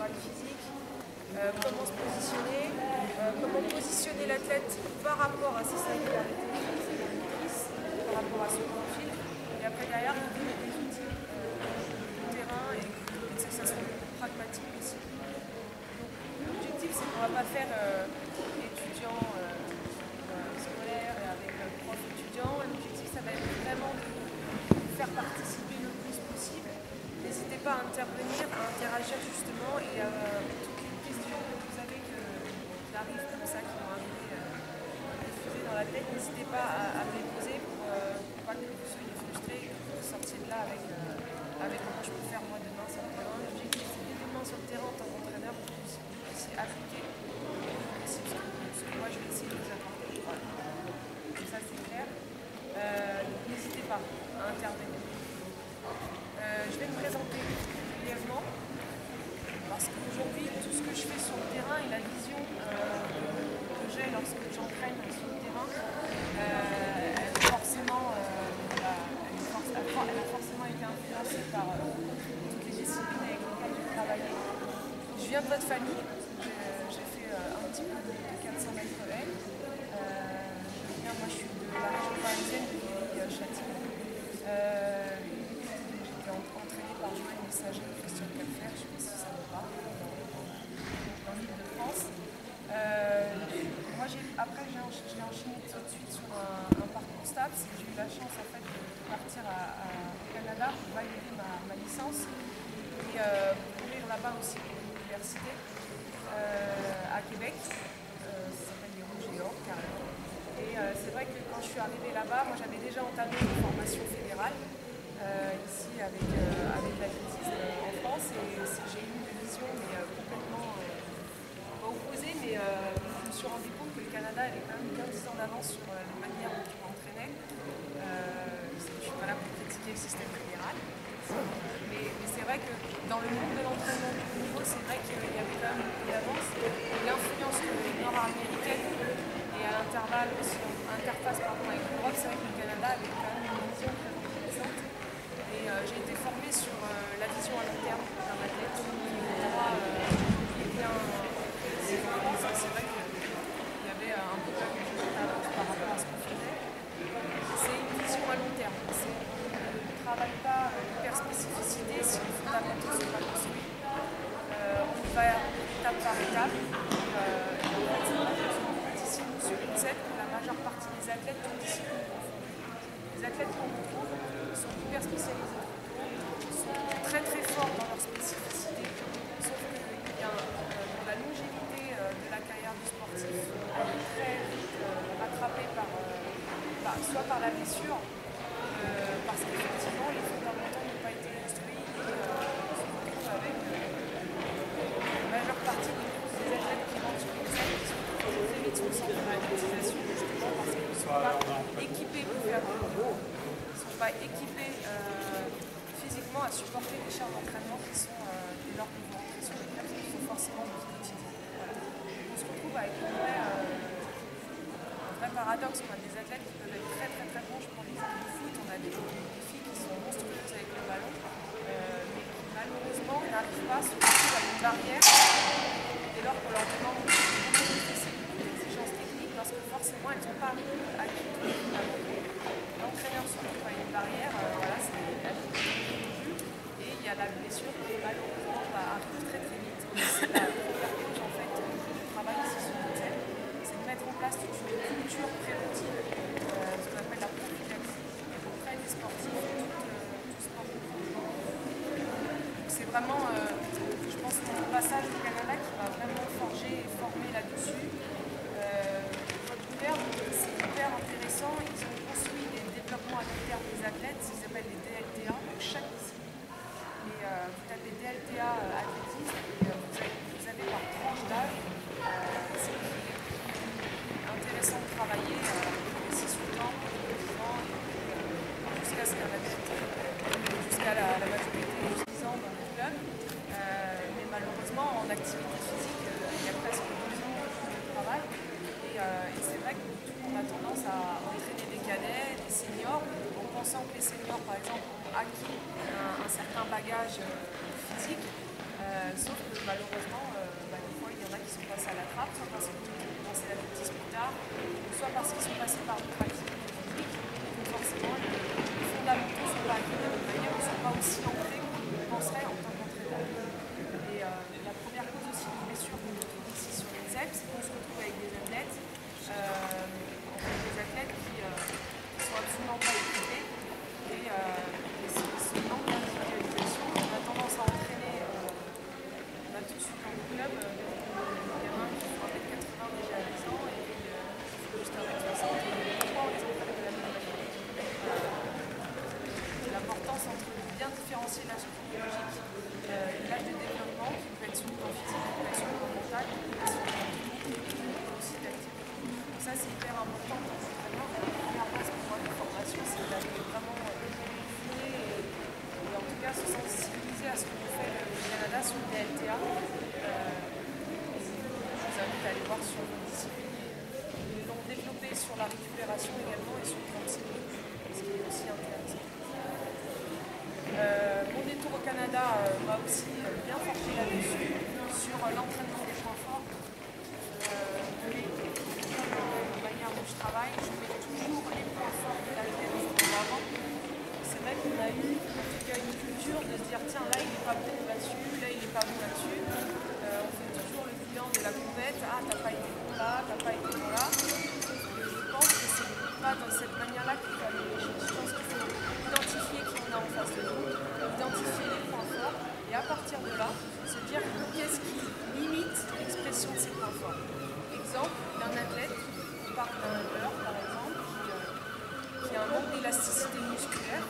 préparer le physique, comment se positionner, comment positionner l'athlète par rapport à ses singularités, ses motrices, par rapport à son profil. Et après derrière, vous donner des outils de terrain et que ça soit pragmatique aussi. Donc l'objectif, c'est qu'on ne va pas faire étudiant scolaire et avec prof étudiant. L'objectif, ça va être vraiment de faire participer le plus possible. N'hésitez pas à intervenir, à interagir justement et toutes les questions que vous avez qui arrivent comme ça, qui vont arriver diffusées dans la tête, n'hésitez pas à me les poser pour pas que vous soyez frustrés et que vous sortiez de là avec comment je peux faire moi demain sur le terrain. L'objectif, c'est que demain sur le terrain en tant qu'entraîneur, vous puissiez appliquer ce que moi je vais essayer de vous apporter. Voilà. Donc ça c'est clair. N'hésitez pas à intervenir. Je vais me présenter brièvement parce qu'aujourd'hui tout ce que je fais sur le terrain et la vision que j'ai lorsque j'entraîne sur le terrain, elle a forcément été influencée par toutes les disciplines avec lesquelles j'ai travaillé. Je viens de votre famille, j'ai fait un petit peu de 400 mètres L. Moi je suis de la région parisienne de Viry-Châtillon. J'étais entraînée par Joël Messager et Christian Calfer, je ne sais pas si ça vous parle, dans l'Île-de-France. Moi après j'ai enchaîné tout de suite sur un parcours STAPS. J'ai eu la chance en fait de partir au Canada pour valider ma licence et courir là-bas aussi pour l'université à Québec. Ça s'appelle les Rouges et Or carrément. Et c'est vrai que quand je suis arrivée là-bas, moi j'avais déjà entamé une formation fédérale ici avec l'athlétisme en France et j'ai eu une vision complètement pas opposée, mais je me suis rendu compte que le Canada avait quand même bien 10 ans d'avance sur la manière dont on m'entraînait. Je ne suis pas là pour critiquer le système fédéral, mais c'est vrai que dans le monde de l'entraînement de haut niveau, c'est vrai qu'il y avait quand même beaucoup d'avance. L'influence nord-américaine et à l'intervalle aussi, interface avec l'Europe, c'est vrai que le Canada avait quand même une vision très intéressante. Et j'ai été formée sur la vision à long terme d'un athlète qui pour moi est bien. C'est vrai qu'il y avait un peu d'avance par rapport à ce qu'on faisait. C'est une vision à long terme. On ne travaille pas hyper spécificité si les fondamentaux ne sont pas construits. On y va étape par étape. Sur une scène que la majeure partie des athlètes ont disciplines confondues. Les athlètes qu'on retrouve sont hyper spécialisés, sont très très forts dans leur spécificité, sauf qu'il y a la longévité de la carrière du sportif, elle est très vite rattrapée soit par la blessure, parce qu'effectivement les fondamentaux n'ont pas été construits et on se retrouve avec la majeure partie des athlètes qui rentrent sur une scène qui sont très vite sur le centre de l'utilisation, justement parce qu'ils ne sont pas équipés pour faire du haut, ils ne sont pas équipés physiquement à supporter les charges d'entraînement qui sont dès lors qu'ils vont rentrer sur le terrain, qu'il faut forcément quotidien. Voilà. On se retrouve avec un vrai paradoxe. On a des athlètes qui peuvent être très très très bons. Je prends l'exemple du foot, on a des filles qui sont monstrueuses avec le ballon, mais qui malheureusement n'arrivent pas à se retrouver à une barrière dès lors qu'on leur demande d'exigences techniques parce que forcément elles n'ont pas acquis tout le fondamental. L'entraîneur se retrouve à une barrière, voilà, c'est et il y a la blessure qui malheureusement arrive très très vite. C'est la première cause en fait du travail ici sur le thème, c'est de mettre en place toute une culture préventive, ce qu'on appelle la prophylaxie, auprès des sportifs, tout sport. C'est vraiment, je pense, mon passage au Canada qui va vraiment forger et former là-dessus. Votre gouverne, c'est hyper intéressant. Ils ont construit des développements adaptés des athlètes, ils s'appellent les DLTA, pour chaque discipline. Et vous tapez DLTA athlétisme et vous avez par tranche d'âge. C'est intéressant de travailler les 6-8 ans, 10 ans, jusqu'à ce qu'un athlète, jusqu'à la majorité de 10 ans dans le club. Mais malheureusement, en activité physique, il y a presque 2 ans de travail. Et c'est vrai que tout le monde a tendance à entraîner des cadets, des seniors, en pensant que les seniors, par exemple, ont acquis un certain bagage physique. Sauf que malheureusement, des fois, il y en a qui sont passés à la trappe, soit parce qu'ils ont commencé l'athlétisme plus tard, soit parce qu'ils sont passés par d'autres activités physiques. Donc forcément, les fondamentaux ne sont pas acquis de la même manière, ne sont pas aussi ancrés qu'on le penserait en tant qu'entraîneur. Et la première cause aussi de blessure qu'on retrouve ici sur l'INSEP, c'est qu'on se retrouve avec des athlètes, qui sont absolument pas équipés. Et ce manque d'individualisation, on a tendance à entraîner, on a tous eu dans le club des gamins qui font 1m80 déjà à 10 ans et puis juste 1m60, et pourquoi on les entraîne de la même manière. L'importance entre bien différencier l'âge chronologique et l'âge de développement qui peut être sur le plan physique, qui peut être sur le plan mental, qui peut être sur le plan technique et aussi tactique. Donc ça c'est hyper important pour l'entraînement. La première base pour moi de formation, c'est d'aller vraiment affiner et en tout cas se sensibiliser à ce que nous fait le Canada sur le DLTA. Je vous invite à aller voir sur nos disciplines. Ils l'ont développé sur la récupération également et sur le plan psychique, ce qui est aussi intéressant. Mon détour au Canada m'a aussi bien forgé là-dessus, sur l'entraînement des points forts. La manière dont je travaille, je mets toujours les points forts de l'athlète en avant. C'est vrai qu'on a eu en tout cas une culture de se dire tiens là il n'est pas bon là-dessus, là il n'est pas bon là-dessus. On fait toujours le bilan de la compète, ah t'as pas été bon là, t'as pas été bon là. Je pense que c'est pas dans cette manière-là qu'il faut aller les choses. Je pense qu'il faut identifier qui on a en face de nous, identifier les points forts et à partir de là, se dire qu'est-ce qui limite l'expression de ces points forts. Exemple d'un athlète, on parle d'un hunter par exemple, qui a un manque d'élasticité musculaire,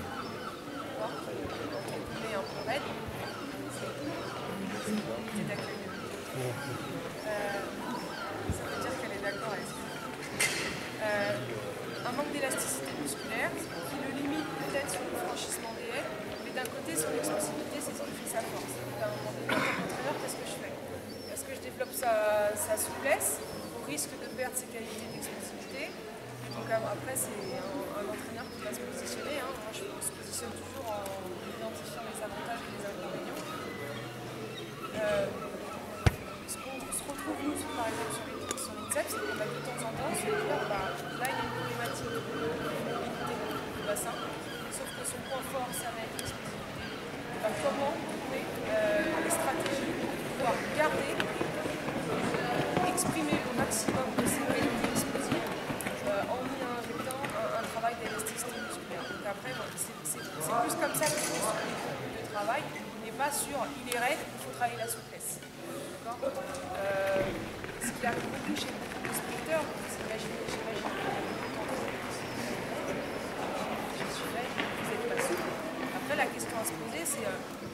quand on est un peu raide, unité d'accueil. Ça veut dire qu'elle est d'accord avec ça. Un manque d'élasticité musculaire qui le limite peut-être sur le franchissement des haies, mais d'un côté son explosivité c'est ce qui fait sa force. Donc à un moment donné, en tant qu'entraîneur, qu'est-ce que je fais? Est-ce que je développe sa souplesse au risque de perdre ses qualités d'explosivité? Donc après c'est un entraîneur qui va se positionner. Moi je se positionne toujours en identifiant les avantages et les inconvénients. Ce qu'on se retrouve nous par exemple sur l'INSEP, c'est qu'on va de temps en temps se dire là il y a une problématique de mobilité du bassin, sauf que son point fort ça va être l'explosivité. Comment trouver les stratégies pour pouvoir garder, exprimer au maximum de ses qualités explosives en y injectant un travail d'élasticité musculaire. Donc après, c'est plus comme ça que je fais sur les groupes de travail, et pas sur il est raide, il faut travailler la souplesse. Ce qui arrive beaucoup chez beaucoup de sprinteurs, j'imagine que je suis raide, vous n'êtes pas souple. Après, la question à se poser, c'est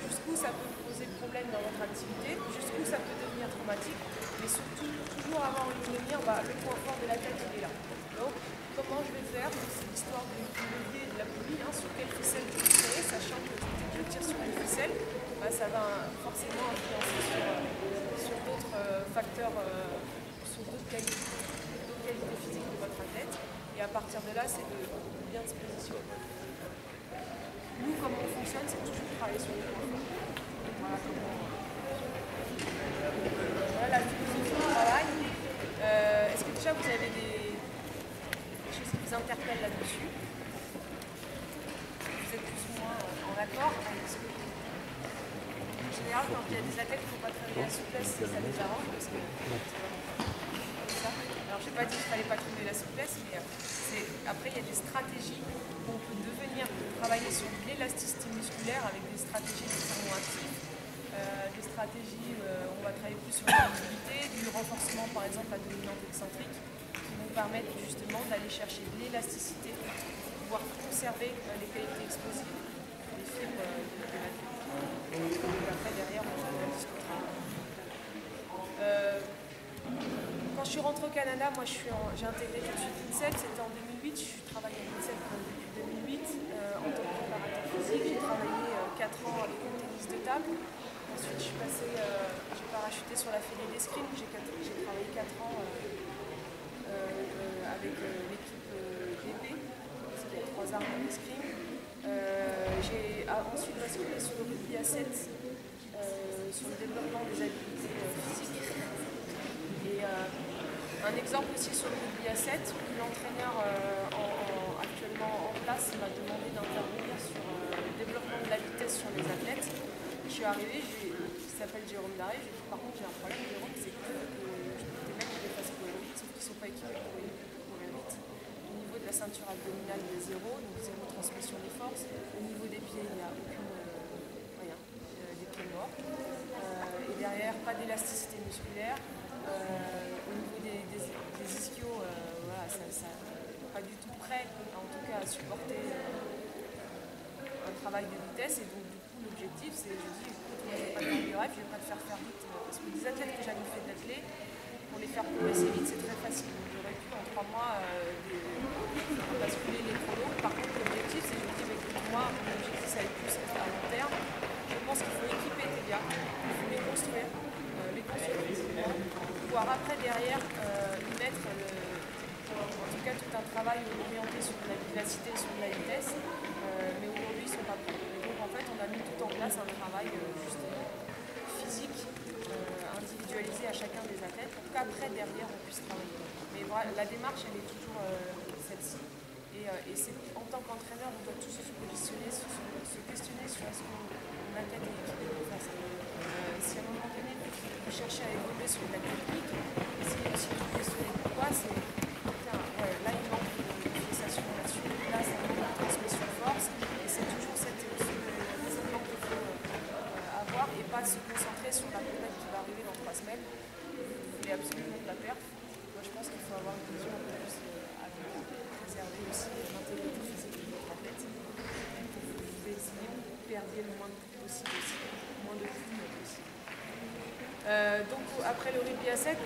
jusqu'où ça peut poser problème dans votre activité, jusqu'où ça peut devenir traumatique, mais surtout, toujours avoir en ligne de mire, le point fort de la tête, il est là. Donc, comment je vais faire? C'est l'histoire du levier et de la poulie, sur quelle ficelle je vais tirer, sachant que dès que je tire sur une ficelle, ça va forcément influencer sur d'autres facteurs, sur d'autres qualités physiques de votre athlète. Et à partir de là, c'est de bien se positionner. Nous, comment on fonctionne, c'est toujours travailler sur les points forts. Voilà la philosophie du travail. Est-ce que déjà vous avez des choses qui vous interpellent là-dessus? Vous êtes plus ou moins en accord avec ce que en général, quand il y a des athlètes qui ne font pas travailler la souplesse, ça les arrange parce que alors je n'ai pas dit qu'il ne fallait pas trouver la souplesse, mais après il y a des stratégies où on peut travailler sur l'élasticité musculaire avec des stratégies d'étirement actif, des stratégies où on va travailler plus sur la mobilité, du renforcement par exemple à dominante excentrique, qui vont permettre justement d'aller chercher de l'élasticité pour pouvoir conserver les qualités explosives, les fibres de l'athlète. Après derrière on discutera. Quand je suis rentrée au Canada, moi j'ai intégré tout de suite l'INSEP, c'était en 2008, je travaille à l'INSEP depuis 2008 en tant que préparateur physique, j'ai travaillé 4 ans avec le tennis de table, ensuite j'ai parachuté sur la fédé d'escrime, j'ai travaillé 4 ans avec l'équipe DP, parce qu'il y a 3 armes en escrime. J'ai ensuite basculé sur le rugby à 7. sur le développement des habiletés physiques. Et un exemple aussi sur le rugby à 7, où l'entraîneur actuellement en place m'a demandé d'intervenir sur le développement de la vitesse sur les athlètes. Je suis arrivée, il s'appelle Jérôme Daré, j'ai dit par contre j'ai un problème Jérôme, c'est que des mecs qui fassent courir vite, sauf qu'ils ne sont pas équipés pour courir vite. Au niveau de la ceinture abdominale, il y a zéro, donc zéro transmission des forces. Au niveau des pieds, il n'y a rien, des pieds morts. Et derrière, pas d'élasticité musculaire. Au niveau des ischios, voilà, ça pas du tout prêt, en tout cas à supporter un travail de vitesse. Et donc du coup l'objectif c'est, je dis, écoute, moi je n'ai pas de temps de rêve, je ne vais pas te faire vite. Parce que des athlètes que j'avais fait d'athlètes, pour les faire progresser vite, c'est très facile. Donc j'aurais pu en 3 mois basculer les chronos. Par contre l'objectif c'est, je me dis, écoute, moi mon objectif ça va être plus à long terme. Je pense qu'il faut équiper tes gars, il faut les construire physiquement, pouvoir après derrière y mettre en tout cas tout un travail orienté sur la vivacité et sur la vitesse, mais aujourd'hui ils ne sont pas prêts. Et donc en fait on a mis tout en place un travail juste physique, individualisé à chacun des athlètes pour qu'après derrière on puisse travailler. Mais voilà, la démarche elle est toujours celle-ci. Et c'est, en tant qu'entraîneur on doit tous se positionner, se questionner sur est-ce qu'on athlète est équipé pour faire ça. Si à un moment donné vous cherchez à évoluer sur de la technique, essayez aussi de vous questionner pourquoi c'est. Là il manque de fixation là-dessus, là ça manque de transmission de force, et c'est toujours ce raisonnement qu'il faut avoir et pas se concentrer sur la compète qui va arriver dans 3 semaines. Vous voulez absolument de la perte. Moi je pense qu'il faut avoir une vision un peu plus à préserver aussi l'intégrité physique de votre athlète. Vous essayez de perdiez le moins de coups possible aussi, le moins de coups possible. Donc après le rugby à 7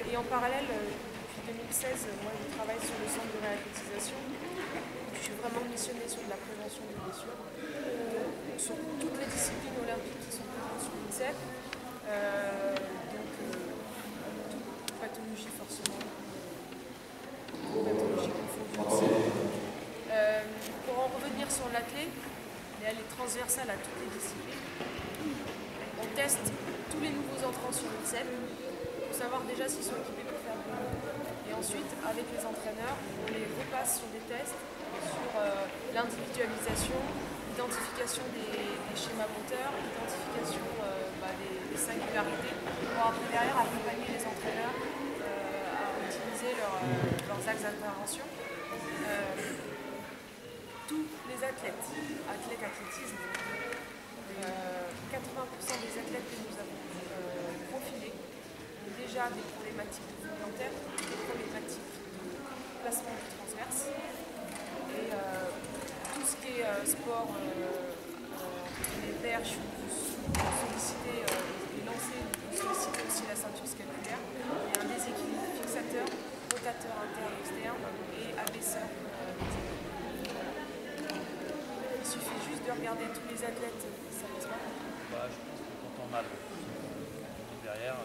et en parallèle depuis 2016 moi je travaille sur le centre de réathlétisation. Je suis vraiment missionnée sur de la prévention des blessures sur toutes les disciplines olympiques qui sont présentes sur l'INSEP, donc toute pathologie forcément, pathologie confondue aussi. Pour en revenir sur l'athlète, elle est transversale à toutes les disciplines. On teste tous les nouveaux entrants sur l'INSEP pour savoir déjà s'ils sont équipés pour faire du vélo. Et ensuite, avec les entraîneurs, on les repasse sur des tests sur l'individualisation, l'identification des schémas moteurs, l'identification des singularités, pour après derrière accompagner les entraîneurs à utiliser leurs axes d'intervention. Tous les athlètes, athlétisme, 80% des athlètes que nous avons profilés ont déjà des problématiques de fond dentaire, des problématiques de placement du transverse. Et tout ce qui est sport, les perches, solliciter et lancer, solliciter aussi la ceinture scapulaire. Il y a un déséquilibre fixateur, rotateur interne externe et abaisseur. Il suffit juste de regarder tous les athlètes, ça passe pas. Je pense que t'entends mal. Derrière.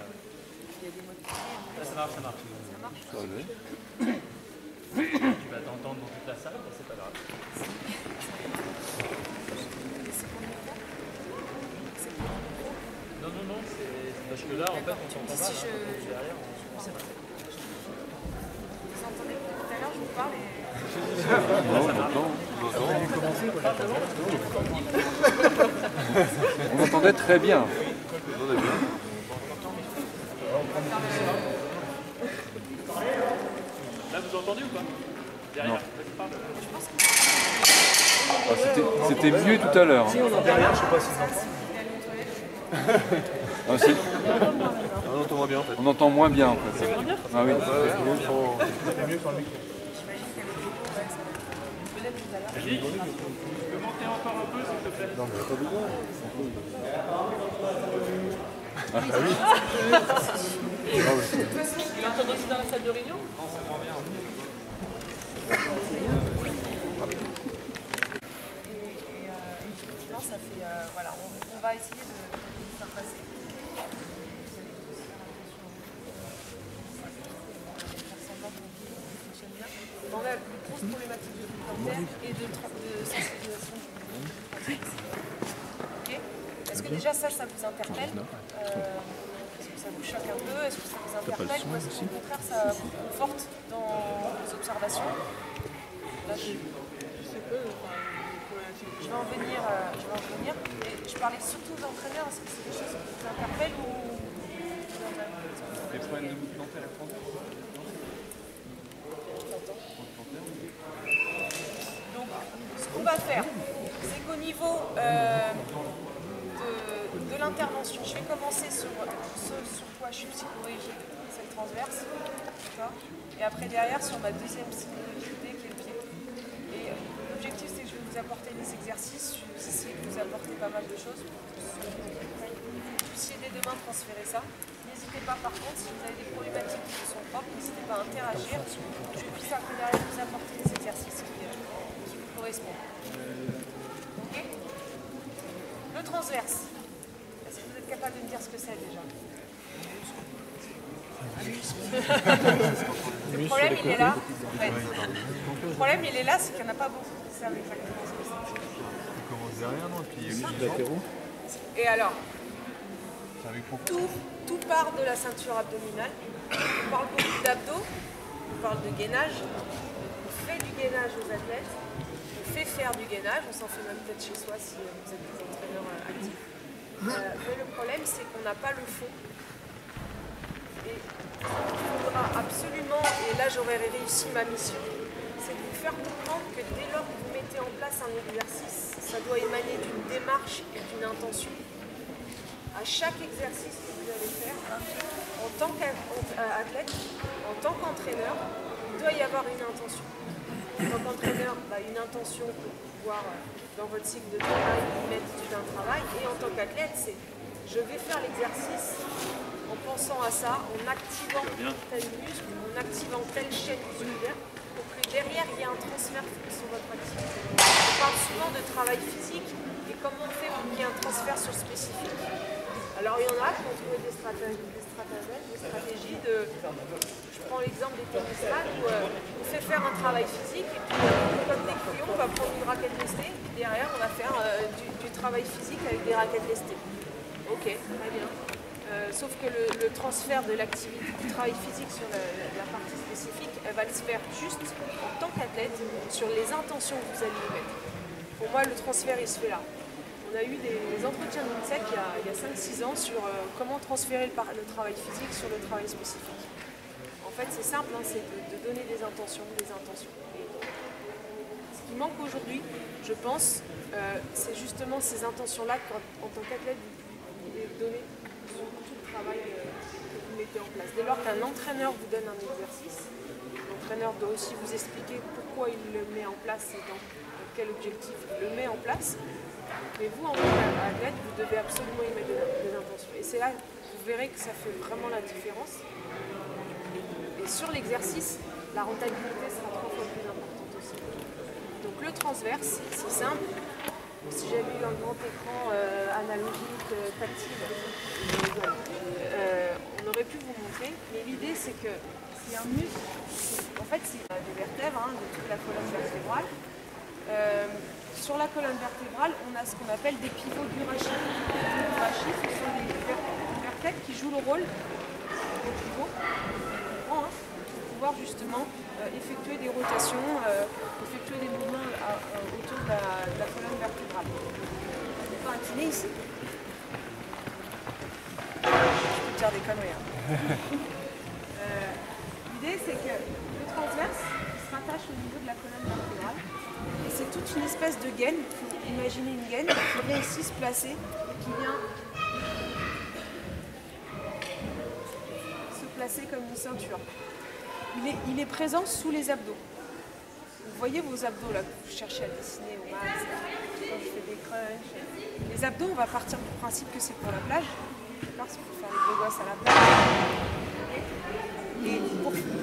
Il y a des modes pieds. Ça marche. Ça marche. Ça va aller. Tu vas t'entendre dans toute la salle, mais c'est pas grave. C'est pour le micro. C'est pour le micro. Non, c'est parce que là, en fait, on t'entend mal. Si derrière, vous entendez tout à l'heure, je vous parle et. On entendait très bien. Là, vous entendez ou pas? Derrière, tu parles. C'était mieux tout à l'heure. Si on entend derrière, je sais pas si Ah, si. on entend moins bien en fait. On entend moins bien en fait. Ah oui. C'est mieux sur le micro. Eric, tu peux monter encore un peu, s'il te plaît? Non, mais pas besoin. Ah oui. Il entend aussi dans la salle de réunion? Non, c'est moins bien. Effectivement, ça fait. Voilà, on va essayer de faire passer. On a une grosse problématique de dentaire et de sensibilisation. Ok. Est-ce que déjà ça vous interpelle? Est-ce que ça vous choque un peu? Est-ce que ça vous interpelle? Ou est-ce qu'au contraire ça vous conforte dans vos observations? Là, je vais en venir. Et je parlais surtout aux entraîneurs. Est-ce que c'est des choses qui vous interpellent ou... Les problèmes de mouvement plantaire. Donc, ce qu'on va faire, c'est qu'au niveau de l'intervention, je vais commencer sur ce sur quoi je suis psychorigide, c'est le transverse, et après derrière sur ma deuxième psychorigidité qui est le pied. Et l'objectif, c'est que je vais vous apporter des exercices, je vais essayer de vous apporter pas mal de choses pour que vous puissiez dès demain transférer ça. N'hésitez pas par contre, si vous avez des problématiques qui vous sont propres, n'hésitez pas à interagir. Je puisse après derrière vous apporter des exercices qui vous correspondent. Ok? Le transverse. Est-ce que vous êtes capable de me dire ce que c'est déjà? Le problème il est là, en fait. Le problème il est là, c'est qu'il n'y en a pas beaucoup qui savent exactement ce que c'est. On commence derrière, non? Et puis il y a les latéraux. Et alors, tout part de la ceinture abdominale. On parle beaucoup d'abdos, on parle de gainage, on fait du gainage aux athlètes, on fait faire du gainage, on s'en fait même peut-être chez soi si vous êtes des entraîneurs actifs. Mais le problème c'est qu'on n'a pas le fond. Et il faudra absolument, et là j'aurais réussi ma mission, c'est de vous faire comprendre que dès lors que vous mettez en place un exercice, ça doit émaner d'une démarche et d'une intention. À chaque exercice que vous allez faire, en tant qu'athlète, en tant qu'entraîneur, il doit y avoir une intention. En tant qu'entraîneur, une intention pour pouvoir, dans votre cycle de travail, mettre tout un travail. Et en tant qu'athlète, c'est je vais faire l'exercice en pensant à ça, en activant tel muscle, en activant telle chaîne musculaire, pour que derrière, il y ait un transfert sur votre activité. On parle souvent de travail physique et comment on fait pour qu'il y ait un transfert sur spécifique. Alors il y en a qui ont trouvé des stratégies de... Je prends l'exemple des tennisman où on fait faire un travail physique et puis comme des couillons, on va prendre une raquette lestée et puis derrière on va faire du travail physique avec des raquettes lestées. Ok, très bien. Sauf que le transfert de l'activité, du travail physique sur la partie spécifique, elle va se faire juste en tant qu'athlète sur les intentions que vous allez y mettre. Pour moi, le transfert, il se fait là. On a eu des entretiens de l'INSEC il y a 5-6 ans sur comment transférer le travail physique sur le travail spécifique. En fait, c'est simple, hein, c'est de donner des intentions. Et ce qui manque aujourd'hui, je pense, c'est justement ces intentions-là qu'en tant qu'athlète, vous devez donner sur tout le travail que vous mettez en place. Dès lors qu'un entraîneur vous donne un exercice, l'entraîneur doit aussi vous expliquer pourquoi il le met en place et dans quel objectif il le met en place. Mais vous, en tant qu'athlète, vous devez absolument y mettre des intentions. Et c'est là que vous verrez que ça fait vraiment la différence. Et sur l'exercice, la rentabilité sera 3 fois plus importante aussi. Donc le transverse, c'est simple. Si j'avais eu un grand écran analogique, tactile, on aurait pu vous montrer. Mais l'idée, c'est que c'est un muscle. En fait, c'est des vertèbres de toute la colonne vertébrale. Sur la colonne vertébrale, on a ce qu'on appelle des pivots d'Urashi. Les Urashi, ce sont des vertèbres qui jouent le rôle des pivots pour pouvoir justement effectuer des rotations, effectuer des mouvements autour de la colonne vertébrale. On n'est pas un kiné ici. Je peux te dire des conneries. L'idée, c'est que le transverse se rattache au niveau de la colonne vertébrale. Et c'est toute une espèce de gaine, il faut imaginer une gaine qui vient ici se placer et qui vient se placer comme une ceinture. Il est présent sous les abdos. Vous voyez vos abdos là que vous cherchez à dessiner au max, quand je fais des crunchs. Les abdos, on va partir du principe que c'est pour la plage, parce qu'il faut faire les beaux gosses à la plage. Et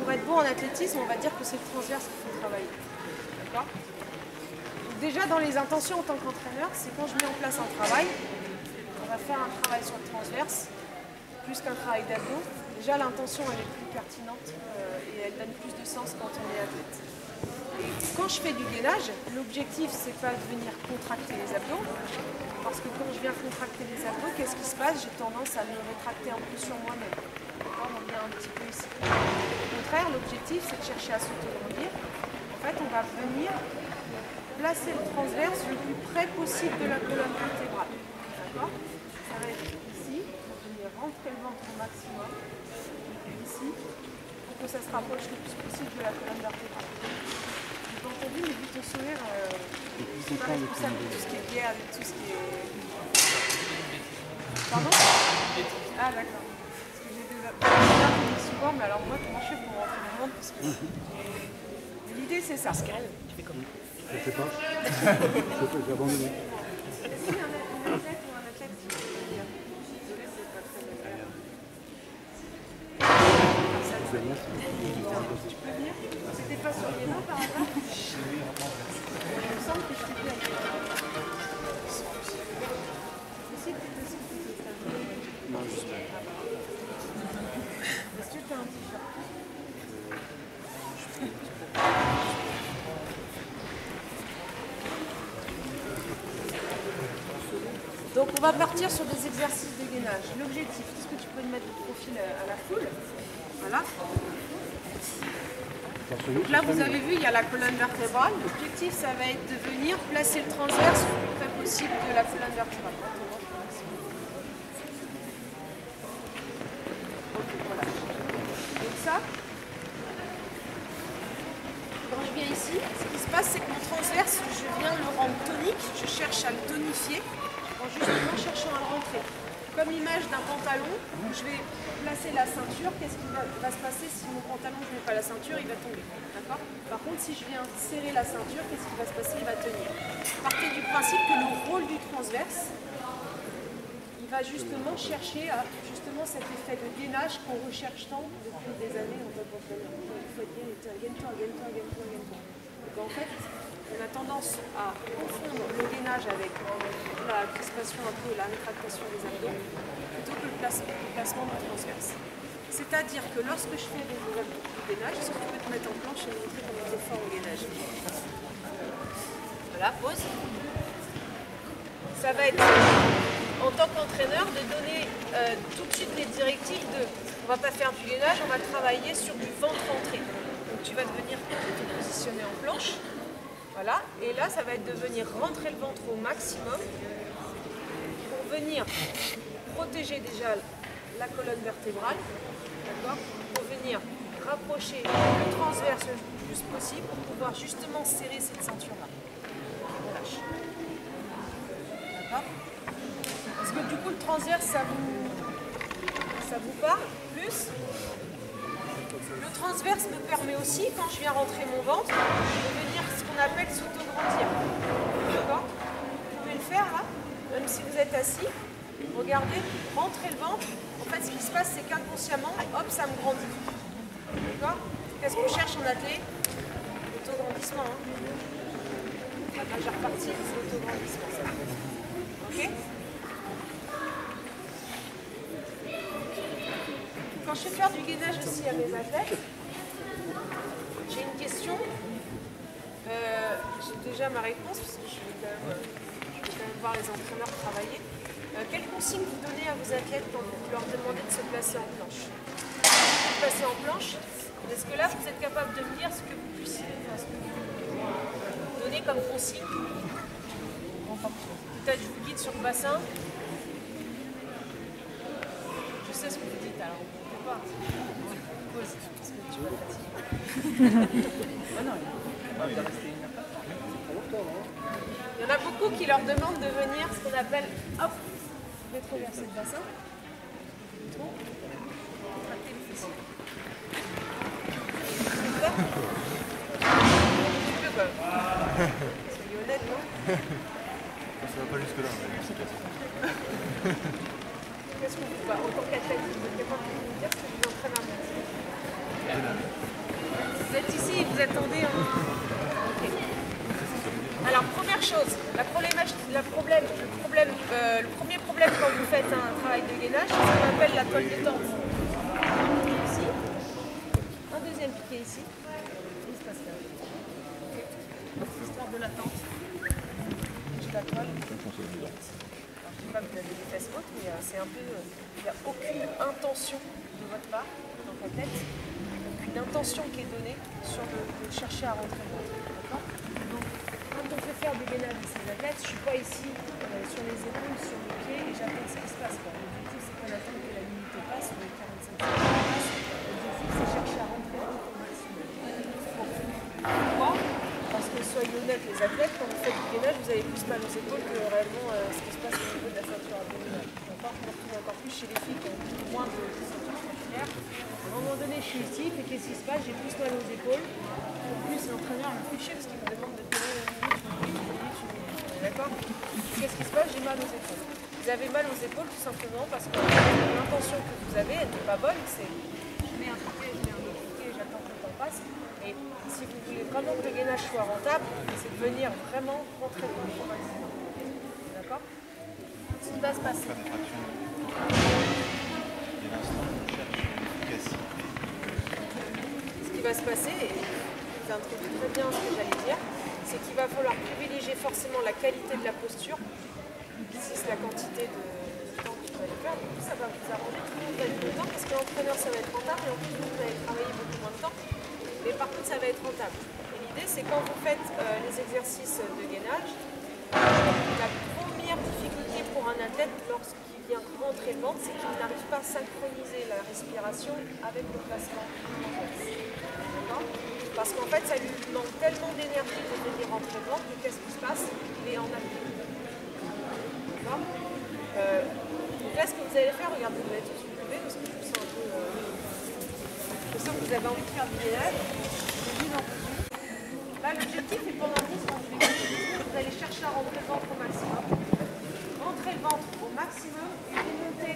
pour être bon en athlétisme, on va dire que c'est le transverse qu'il faut travailler. D'accord ? Déjà dans les intentions en tant qu'entraîneur, c'est quand je mets en place un travail, on va faire un travail sur le transverse, plus qu'un travail d'abdos. Déjà l'intention elle est plus pertinente et elle donne plus de sens quand on est athlète. Et quand je fais du gainage, l'objectif c'est pas de venir contracter les abdos, parce que quand je viens contracter les abdos, qu'est-ce qui se passe? J'ai tendance à me rétracter un peu sur moi-même. On vient un petit peu ici. Au contraire, l'objectif c'est de chercher à s'autograndir. En fait, on va venir placer le transverse le plus près possible de la colonne vertébrale. D'accord? Ça va être ici, on va venir rentrer le ventre au maximum, ici, pour que ça se rapproche le plus possible de la colonne vertébrale. J'ai entendu, mais vite au sourire, je suis pas responsable de tout ce qui est lié avec tout ce qui est... Pardon? Ah d'accord. Parce que j'ai déjà souvent, mais alors moi, comment je fais pour rentrer dans le monde? Parce que l'idée c'est ça. Pascal, tu fais comment? Je sais pas. J'ai abandonné. Est-ce qu'il y a un athlète ou un athlète qui peut dire? Désolé, c'est pas très agréable. Tu peux venir? C'était pas sur les mains par hasard? Il me semble que je t'ai dit. Ici, tu peux aussi te faire. Non, juste pas. Est-ce que tu as un t-shirt? Donc on va partir sur des exercices de gainage. L'objectif, est-ce que tu peux me mettre le profil à la foule? Voilà. Donc là vous avez vu, il y a la colonne vertébrale. L'objectif ça va être de venir placer le transverse le plus près possible de la colonne vertébrale. Ok, voilà. Donc ça, quand je viens ici, ce qui se passe c'est que mon transverse, je viens le rendre tonique, je cherche à le tonifier. En justement cherchant à le rentrer. Comme l'image d'un pantalon, je vais placer la ceinture. Qu'est-ce qui va se passer si mon pantalon, je ne mets pas la ceinture, il va tomber. D'accord? Par contre, si je viens serrer la ceinture, qu'est-ce qui va se passer? Il va tenir. Partez du principe que le rôle du transverse, il va justement chercher à justement cet effet de gainage qu'on recherche tant depuis des années en tant qu'entraîneur. Il faut être bien, gaine-toi. Donc en fait, on a tendance à confondre le gainage avec la crispation un peu, la rétractation des abdos, plutôt que le placement du transverse. C'est-à-dire que lorsque je fais des gainage, est-ce que tu peux te mettre en planche et me montrer comment tu es fort au gainage? Voilà, pause. Ça va être, en tant qu'entraîneur, de donner tout de suite les directives de on ne va pas faire du gainage, on va travailler sur du ventre entré. Donc tu vas devenir te positionner en planche. Voilà, et là ça va être de venir rentrer le ventre au maximum pour venir protéger déjà la colonne vertébrale, d'accord, pour venir rapprocher le transverse le plus possible pour pouvoir justement serrer cette ceinture-là. On lâche. D'accord? Est-ce que du coup le transverse ça vous parle plus? Le transverse me permet aussi, quand je viens rentrer mon ventre, de venir ce qu'on appelle s'autograndir. D'accord? Vous pouvez le faire là, même si vous êtes assis. Regardez, rentrez le ventre. En fait, ce qui se passe, c'est qu'inconsciemment, hop, ça me grandit. D'accord? Qu'est-ce qu'on cherche en athlète? L'autograndissement. Hein? La majeure partie, c'est l'autograndissement. Ok? Quand je fais faire du gainage aussi à mes athlètes, j'ai une question. J'ai déjà ma réponse, parce que je vais quand même voir les entraîneurs travailler. Quelles consignes vous donnez à vos athlètes quand vous leur demandez de se placer en planche? Se placer en planche, est-ce que là vous êtes capable de me dire ce que vous puissiez donner comme consigne? Peut-être je vous guide sur le bassin. Je sais ce que vous dites alors. Pause, parce que tu vas fatiguer. Il y en a beaucoup qui leur demandent de venir ce qu'on appelle hop, rétroverser le bassin. Contracter les fessiers. Tu peux quoi? Soyez honnête, non? Ça va pas jusque là, mais Qu'est-ce que vous faites? En tant qu'athlète, vous êtes capable de nous dire ce que vous entraînez à faire? Vous êtes ici, vous attendez en... Okay. Alors, première chose, le premier problème quand vous faites un travail de gainage, c'est ce qu'on appelle la colle détente. Ici, un deuxième piqué ici, il se passe là. lors de l'attente. Je la colle. Alors, je dis pas que vous avez des fesses hautes, mais c'est un peu... Il n'y a aucune intention de votre part dans ta tête, aucune intention qui est donnée sur de chercher à rentrer le ventre. D'accord? Donc, quand on fait faire du gainage de ces athlètes, je ne suis pas ici sur les épaules, sur les pieds, et j'attends ce qui se passe. L'objectif, c'est pas d'attendre que la limite passe, ou les 45 secondes. L'objectif, c'est chercher à rentrer le ventre au maximum. Pourquoi? Parce que soyez honnêtes, les athlètes, quand vous faites du gainage, vous avez plus mal aux épaules que réellement ce qui se passe au niveau de la ceinture abdominale. D'accord? On retrouve encore plus chez les filles qui ont moins de ceinture musculaire. À un moment donné, je suis ici, et qu'est-ce qui se passe? J'ai plus mal aux épaules. En plus, l'entraîneur me fait chier parce qu'il me demande de tenir une minute. D'accord? Qu'est-ce qui se passe? J'ai mal aux épaules. Vous avez mal aux épaules tout simplement parce que l'intention que vous avez, elle n'est pas bonne. C'est je mets un piqué, je mets un autre piqué, j'attends que le temps passe. Et si vous voulez vraiment que le gainage soit rentable, c'est de venir vraiment rentrer dans le maximum. D'accord? Ce qui va se passer. Faire des tractions. Et l'instant, on cherche l'efficacité. Ce qui va se passer, et c'est un truc très bien ce que j'allais dire, c'est qu'il va falloir privilégier forcément la qualité de la posture, c'est la quantité de temps que vous allez faire. Du coup, ça va vous arranger, tout le monde va être content parce que l'entraîneur, ça va être rentable et en plus, vous allez travailler beaucoup moins de temps. Mais par contre, ça va être rentable. Et l'idée, c'est quand vous faites les exercices de gainage, la première difficulté pour un athlète lorsqu'il vient rentrer le ventre, c'est qu'il n'arrive pas à synchroniser la respiration avec le placement. Parce qu'en fait, ça lui manque tellement d'énergie de venir rentrer le ventre que qu'est-ce qui se passe? Il est en apnée. D'accord? Donc là, ce que vous allez faire, regardez, vous allez tous vous lever parce que je sens un peu... je sens que vous avez envie de faire du gainage. Là, l'objectif est pendant 10 secondes. Vous allez chercher à rentrer le ventre au maximum. Rentrez le ventre au maximum et remontez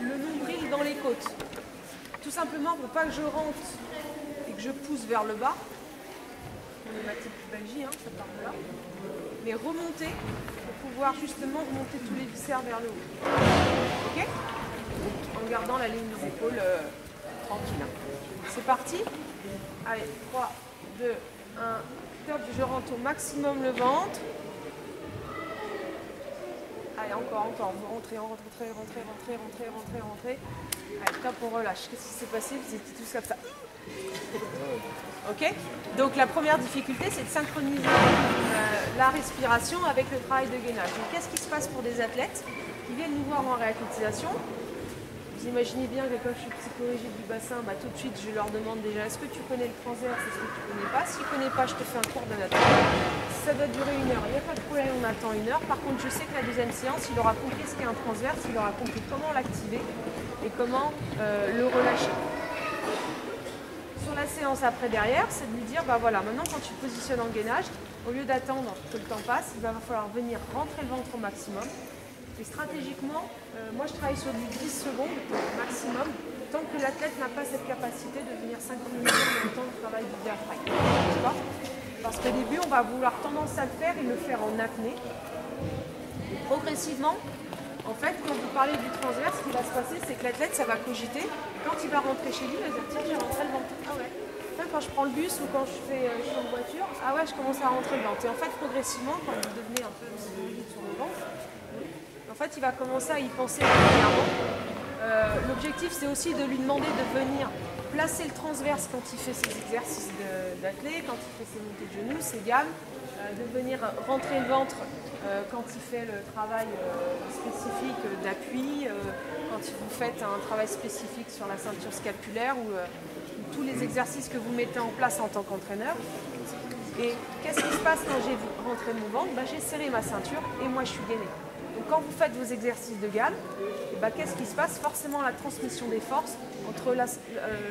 le nombril dans les côtes. Tout simplement pour pas que je rentre et que je pousse vers le bas. Problématique Belgie, hein, ça part de là. Mais remonter pour pouvoir justement remonter tous les viscères vers le haut. Ok? En gardant la ligne des épaules tranquille. C'est parti. Allez, 3, 2, 1, top, je rentre au maximum le ventre. Allez, encore, vous rentrez. Allez, top, on relâche. Qu'est-ce qui s'est passé? Vous étiez tous comme ça. Ok? Donc la première difficulté, c'est de synchroniser la respiration avec le travail de gainage. Donc qu'est-ce qui se passe pour des athlètes qui viennent nous voir en réathlétisation? Vous imaginez bien que quand je suis psychorigide du bassin, tout de suite je leur demande déjà est-ce que tu connais le transverse, est-ce que tu ne connais pas? Si tu ne connais pas, je te fais un cours d'anatomie. Ça doit durer 1 heure, il n'y a pas de problème, on attend 1 heure. Par contre, je sais que la deuxième séance, il aura compris ce qu'est un transverse, il aura compris comment l'activer et comment le relâcher. Sur la séance après derrière, c'est de lui dire, voilà, maintenant quand tu te positionnes en gainage, au lieu d'attendre que le temps passe, il va falloir venir rentrer le ventre au maximum. Et stratégiquement, moi je travaille sur du 10 secondes maximum, tant que l'athlète n'a pas cette capacité de venir synchroniser en même temps le travail du diaphragme. D'accord? Parce qu'au début, on va vouloir tendance à le faire et le faire en apnée. Et progressivement, en fait, quand vous parlez du transverse, ce qui va se passer, c'est que l'athlète, ça va cogiter. Quand il va rentrer chez lui, il va dire tiens, j'ai rentré le ventre. Ah ouais. Même quand je prends le bus ou quand je suis en voiture, ah ouais, je commence à rentrer le ventre. Et en fait, progressivement, quand vous devenez un peu psychologique sur le ventre, en fait, il va commencer à y penser régulièrement. L'objectif, c'est aussi de lui demander de venir placer le transverse quand il fait ses exercices d'athlète, quand il fait ses montées de genoux, ses gammes, de venir rentrer le ventre quand il fait le travail spécifique d'appui, quand vous faites un travail spécifique sur la ceinture scapulaire ou tous les exercices que vous mettez en place en tant qu'entraîneur. Et qu'est-ce qui se passe quand j'ai rentré mon ventre? J'ai serré ma ceinture et moi je suis gainée. Donc quand vous faites vos exercices de gamme, qu'est-ce qui se passe? Forcément la transmission des forces entre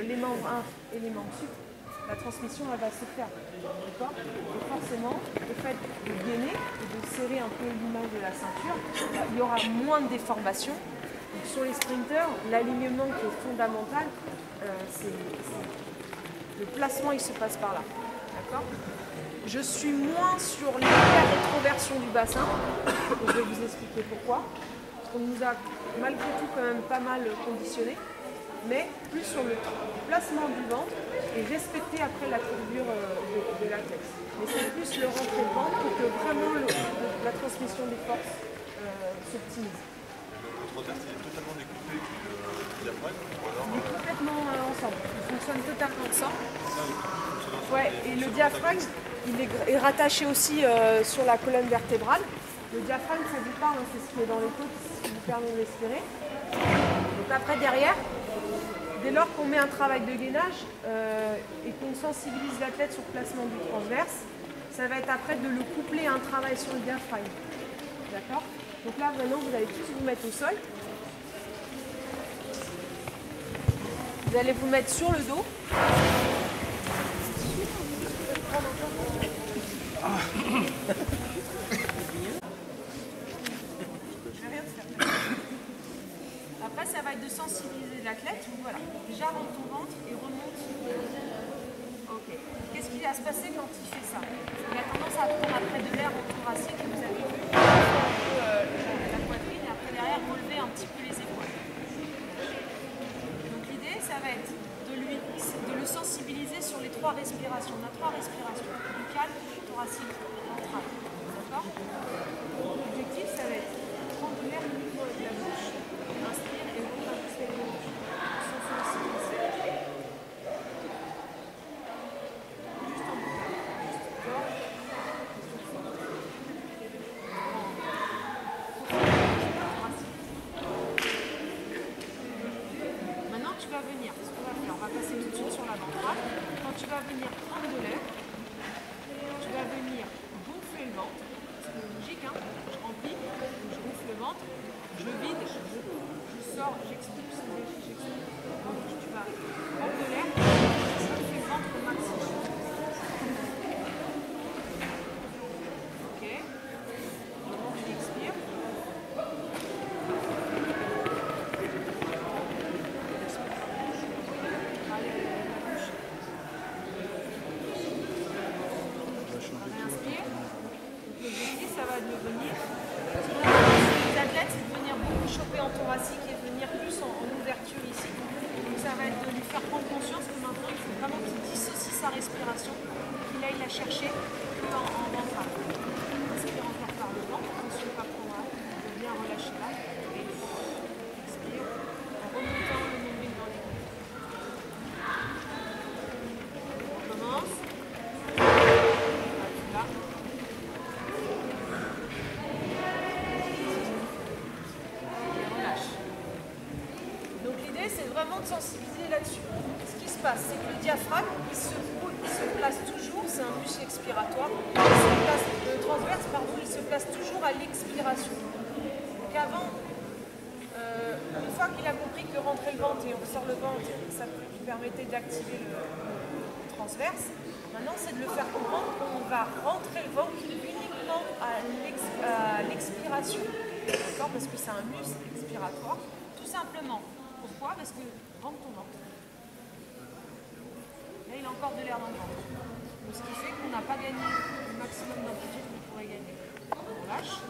les membres inférieurs et les membres supérieurs, la transmission elle va se faire. D'accord? Et forcément, le fait de gainer et de serrer un peu l'image de la ceinture, il y aura moins de déformation. Donc, sur les sprinteurs, l'alignement qui est fondamental, le placement il se passe par là. D'accord? Je suis moins sur l'hyper-rétroversion du bassin, et je vais vous expliquer pourquoi. Parce qu'on nous a malgré tout quand même pas mal conditionné, mais plus sur le placement du ventre et respecter après la courbure de la tête. Mais c'est plus le rentrer le ventre pour que vraiment la transmission des forces s'optimise. Le transverse est totalement découpé du diaphragme ou alors Il est complètement ensemble, ils fonctionnent totalement ensemble. fonctionnant sur Ouais, les- et le sur les diaphragme, il est rattaché aussi sur la colonne vertébrale. Le diaphragme, ça vous parle, hein, c'est ce qui est dans les côtes, c'est ce qui vous permet de respirer. Donc après, derrière, dès lors qu'on met un travail de gainage et qu'on sensibilise l'athlète sur le placement du transverse, ça va être après de le coupler à un travail sur le diaphragme. D'accord? Donc là, maintenant, vous allez tous vous mettre au sol. Vous allez vous mettre sur le dos. Après, ça va être de sensibiliser l'athlète. Donc voilà, déjà rentre ton ventre et remonte. Ok. Qu'est-ce qui va se passer quand il fait ça? Il a tendance à prendre après de l'air au thoracique, vous avez vu, la poitrine, et après derrière relever un petit peu les épaules. Donc l'idée, ça va être de le sensibiliser sur les 3 respirations. On a 3 respirations, buccale, thoracique, ventrale. D'accord? L'objectif, ça va être prendre de l'air uniquement avec la bouche, inspire et ouvre la bouche avec la bouche. Sans sensibiliser. Juste en buccale. Juste gorge. Maintenant, tu vas venir, ce qu'on va faire, on va passer tout de suite sur la ventrale. Quand tu vas venir prendre de l'air, tu vas venir gonfler le ventre. C'est logique, hein? Je remplis, je gonfle le ventre, je vide, je sors, j'expulse, j'expulse. Donc tu vas prendre de l'air, gonfler le ventre au maximum. Ok. Maintenant, tu expires. Réinspire. L'objectif, ça va devenir. Les athlètes, c'est de venir beaucoup choper en thoracique et de venir plus en ouverture ici. Donc ça va être de lui faire prendre conscience que maintenant, il faut vraiment qu'il dissocie sa respiration, qu'il aille la chercher que en ventrale. Inspire encore par le ventre, attention pas trop mal, de bien relâcher là. Et expire en remontant le nombril dans les côtes. On commence. Là. Et relâche. Donc l'idée, c'est vraiment de sensibiliser là-dessus. Ce qui se passe, c'est que le diaphragme, il se place toujours, c'est un muscle expiratoire, le transverse, pardon, il se place toujours à l'expiration. Donc avant, une fois qu'il a compris que rentrer le ventre et on sort le ventre, ça lui permettait d'activer le transverse, maintenant c'est de le faire comprendre qu'on va rentrer le ventre uniquement à l'expiration. D'accord? Parce que c'est un muscle expiratoire. Tout simplement. Pourquoi? Parce que rentre ton ventre. Là, il a encore de l'air dans le ventre. Donc, ce qui fait qu'on n'a pas gagné le maximum d'amplitude qu'on pourrait gagner. On lâche.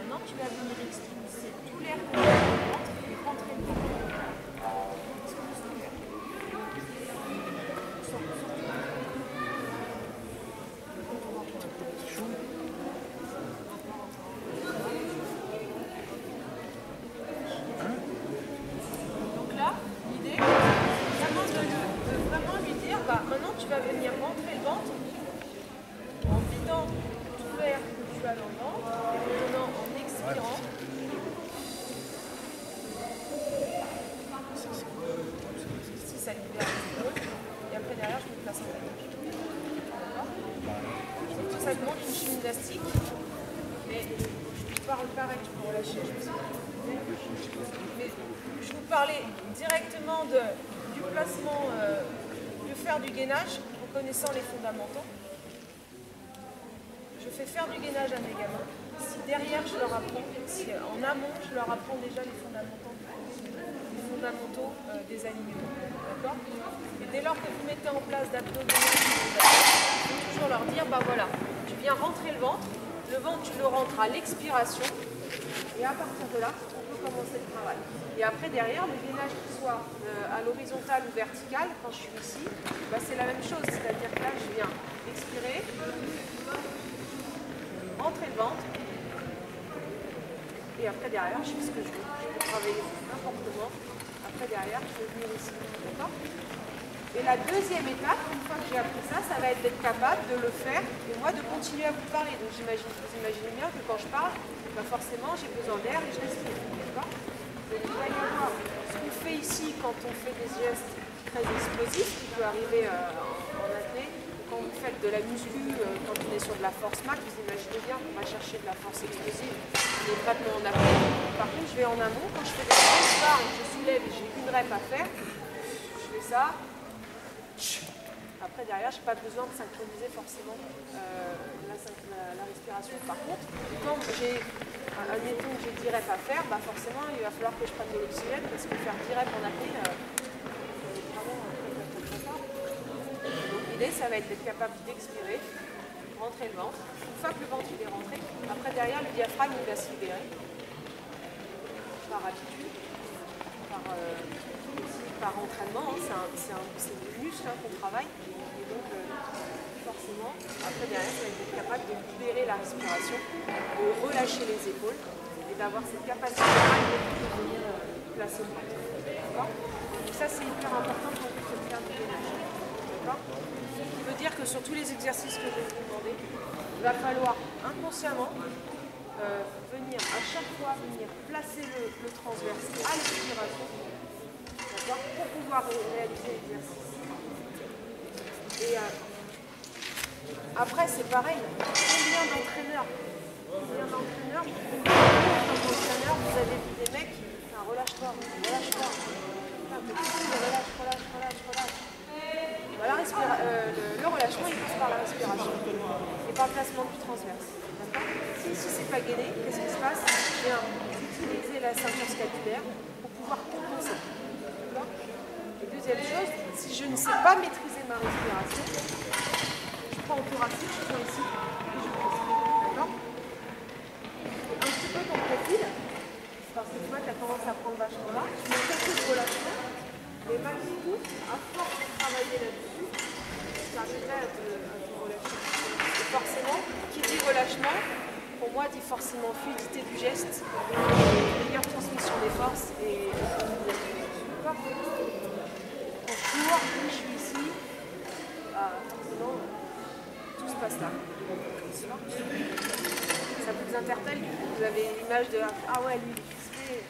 Maintenant, tu vas venir expulser tout l'air qu'on a dans le ventre et rentrer le ventre. Expulse tout l'air. Sors. Donc là, l'idée, c'est vraiment de vraiment lui dire, bah, maintenant tu vas venir rentrer le ventre en vidant tout l'air que tu as dans le ventre et en donnant en expirant. Si ça libère les épaules. Et après derrière, je me place en tête. D'accord? Ça demande une gymnastique. Mais je parle pareil, tu peux relâcher. Mais je vous parlais directement du placement, de faire du gainage en connaissant les fondamentaux. Je fais faire du gainage à mes gamins. Si derrière je leur apprends, si en amont je leur apprends déjà les fondamentaux des alignements. D'accord? Et dès lors que vous mettez en place d'abdominaux, il faut toujours leur dire, bah voilà, tu viens rentrer le ventre tu le rentres à l'expiration. Et à partir de là, on peut commencer le travail. Et après, derrière, le gainage qui soit à l'horizontale ou verticale, quand je suis ici, bah, c'est la même chose. C'est-à-dire que là, je viens expirer, rentrer le ventre, et après, derrière, je fais ce que je veux. Je peux travailler n'importe comment. Après, derrière, je vais venir ici. D'accord ? Et la deuxième étape, une fois que j'ai appris ça, ça va être d'être capable de le faire et moi de continuer à vous parler. Donc vous imaginez bien que quand je parle, bah forcément j'ai besoin d'air et je respire. D'accord ? Donc il va y avoir ce qu'on fait ici quand on fait des gestes très explosifs qui peut arriver en apnée. Quand vous faites de la muscu, quand on est sur de la force max, vous imaginez bien qu'on va chercher de la force explosive. On est vraiment en apnée. Par contre, je vais en amont, quand je fais des grosses barres et que je soulève et j'ai une rep à faire, je fais ça. Après, derrière, je n'ai pas besoin de synchroniser forcément la respiration. Par contre, quand j'ai un éton que j'ai 10 reps à faire, bah forcément, il va falloir que je prenne de l'oxygène parce que faire 10 reps en apnée, vraiment très fort. Donc, l'idée, ça va être d'être capable d'expirer, rentrer le ventre. Une fois que le ventre il est rentré, après, derrière, le diaphragme il va se libérer par habitude, par entraînement, hein, c'est des muscles qu'on travaille, et donc forcément, après derrière, ça va être capable de libérer la respiration, de relâcher les épaules et d'avoir cette capacité de venir placer le ventre. D'accord ? Donc ça, c'est hyper important quand vous faites faire du gainage. D'accord ? Ce qui veut dire que sur tous les exercices que je vais vous demander, il va falloir inconsciemment venir à chaque fois placer le transverse à l'expiration. Pour pouvoir réaliser l'exercice. Et après, c'est pareil. Combien d'entraîneurs, vous avez vu des mecs qui relâche-toi. Relâche. Bah, le relâchement, il passe par la respiration et par le placement du transverse. Si c'est pas gainé, qu'est-ce qui se passe? Je viens utiliser la ceinture scapulaire pour pouvoir compenser. Et deuxième chose, si je ne sais pas maîtriser ma respiration, je prends au thoracique, je viens ici et je respire. D'accord ? Un petit peu ton profil, parce que tu vois, tu as tendance à prendre vachement là. Tu mets quelques de relâchement, mais pas du tout, à force de travailler là-dessus, tu arriverais à te relâcher. Et forcément, qui dit relâchement, pour moi, dit forcément fluidité du geste, meilleure transmission des forces et d'accord ? On court, je suis ici, sinon tout se passe là. Ça vous interpelle, vous avez l'image de ah ouais, lui, il est crispé.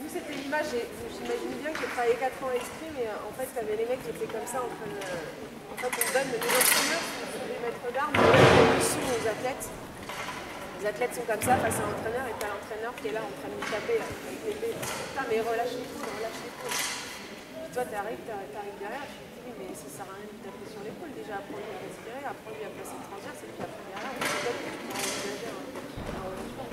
Nous, c'était l'image, j'imagine bien que j'ai travaillé 4 ans à l'esprit, mais en fait, il y avait les mecs qui étaient comme ça en train de. En fait, on donne les entraîneurs, les maîtres d'armes, on donne des leçons aux athlètes. Les athlètes sont comme ça face à l'entraîneur et t'as l'entraîneur qui est là en train de nous taper avec l'épée. Putain, mais relâche l'épaule, relâche l'épaule. Toi, t'arrives derrière, tu te dis, oui, mais ça sert à rien de taper sur l'épaule. Déjà, apprends-lui à respirer, apprends-lui à placer le transverse, et puis après derrière, peut-être que tu pourras envisager un relâchement.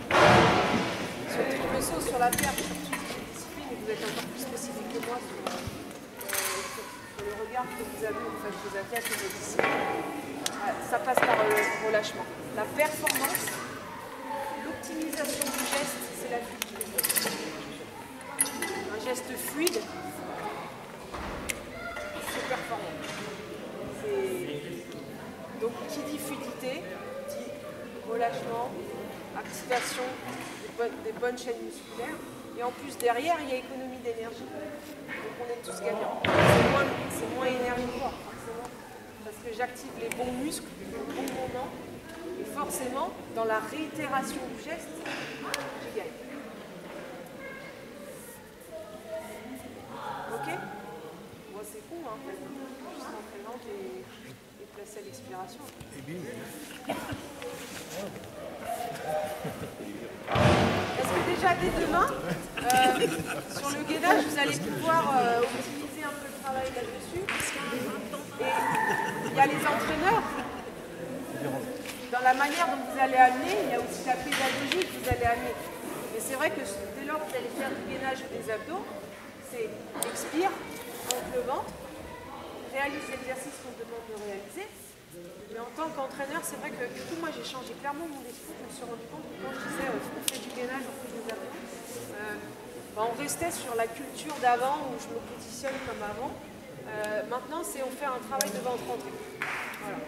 Surtout le saut sur la pierre, surtout si j'ai discipline, et vous êtes encore plus spécifique que moi sur le regard que vous avez en fait vos athlètes et vos disciplines. Ça passe par le relâchement. La performance, l'optimisation du geste, c'est la fluidité. Un geste fluide, performant. Donc qui dit fluidité, dit relâchement, activation des bonnes chaînes musculaires. Et en plus derrière, il y a économie d'énergie. Donc on est tous gagnants. C'est moins énergivore forcément. Parce que j'active les bons muscles, au bon moment. Et forcément, dans la réitération du geste, je gagne. Ok ? C'est con, hein, juste rentrer lente et placer à l'expiration. Parce que déjà dès demain, sur le gainage, vous allez pouvoir optimiser un peu le travail là-dessus. Et il y a les entraîneurs. Dans la manière dont vous allez amener, il y a aussi la pédagogie que vous allez amener. Et c'est vrai que dès lors que vous allez faire du gainage ou des abdos, c'est expire. Donc le ventre, réalise l'exercice qu'on demande de réaliser, Mais en tant qu'entraîneur, c'est vrai que du coup, moi j'ai changé clairement mon discours. Je me suis rendu compte que quand je disais on fait du gainage, on fait des abdos, on restait sur la culture d'avant où je me positionne comme avant. Maintenant, c'est on fait un travail de ventre rentré. Voilà.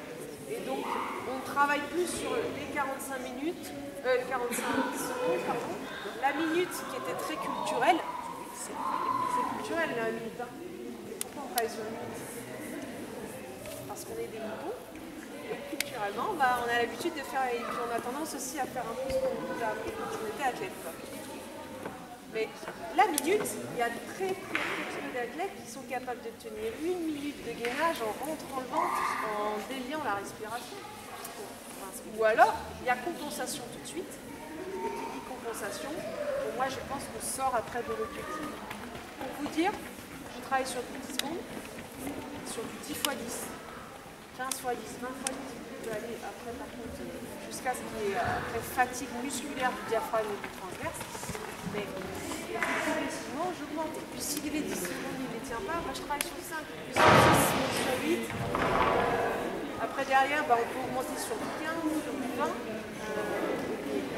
Et donc, on travaille plus sur les 45 secondes, pardon. La minute qui était très culturelle, c'est culturel la minute. Hein. Pourquoi on travaille sur la minute? Parce qu'on est des moutons. Et culturellement, on a l'habitude de faire, et puis on a tendance aussi à faire un peu ce qu'on nous a appris quand on était athlète. Quoi. Mais la minute, il y a très peu d'athlètes qui sont capables de tenir 1 minute de gainage en rentrant le ventre, en déliant la respiration. Ou alors, il y a compensation tout de suite. Et qui dit compensation, pour moi je pense qu'on sort après de l'objectif. Pour vous dire, je travaille sur du 10 secondes, sur du 10 x 10. 15 x 10, 20 x 10, je peux aller après par contre jusqu'à ce qu'il y ait après fatigue musculaire du diaphragme et du transverse. Mais progressivement j'augmente. Et puis si les 10 secondes il ne les tient pas, moi je travaille sur 5, puis sur 6, sur 8. Après derrière, on peut augmenter sur du 15, sur du 20.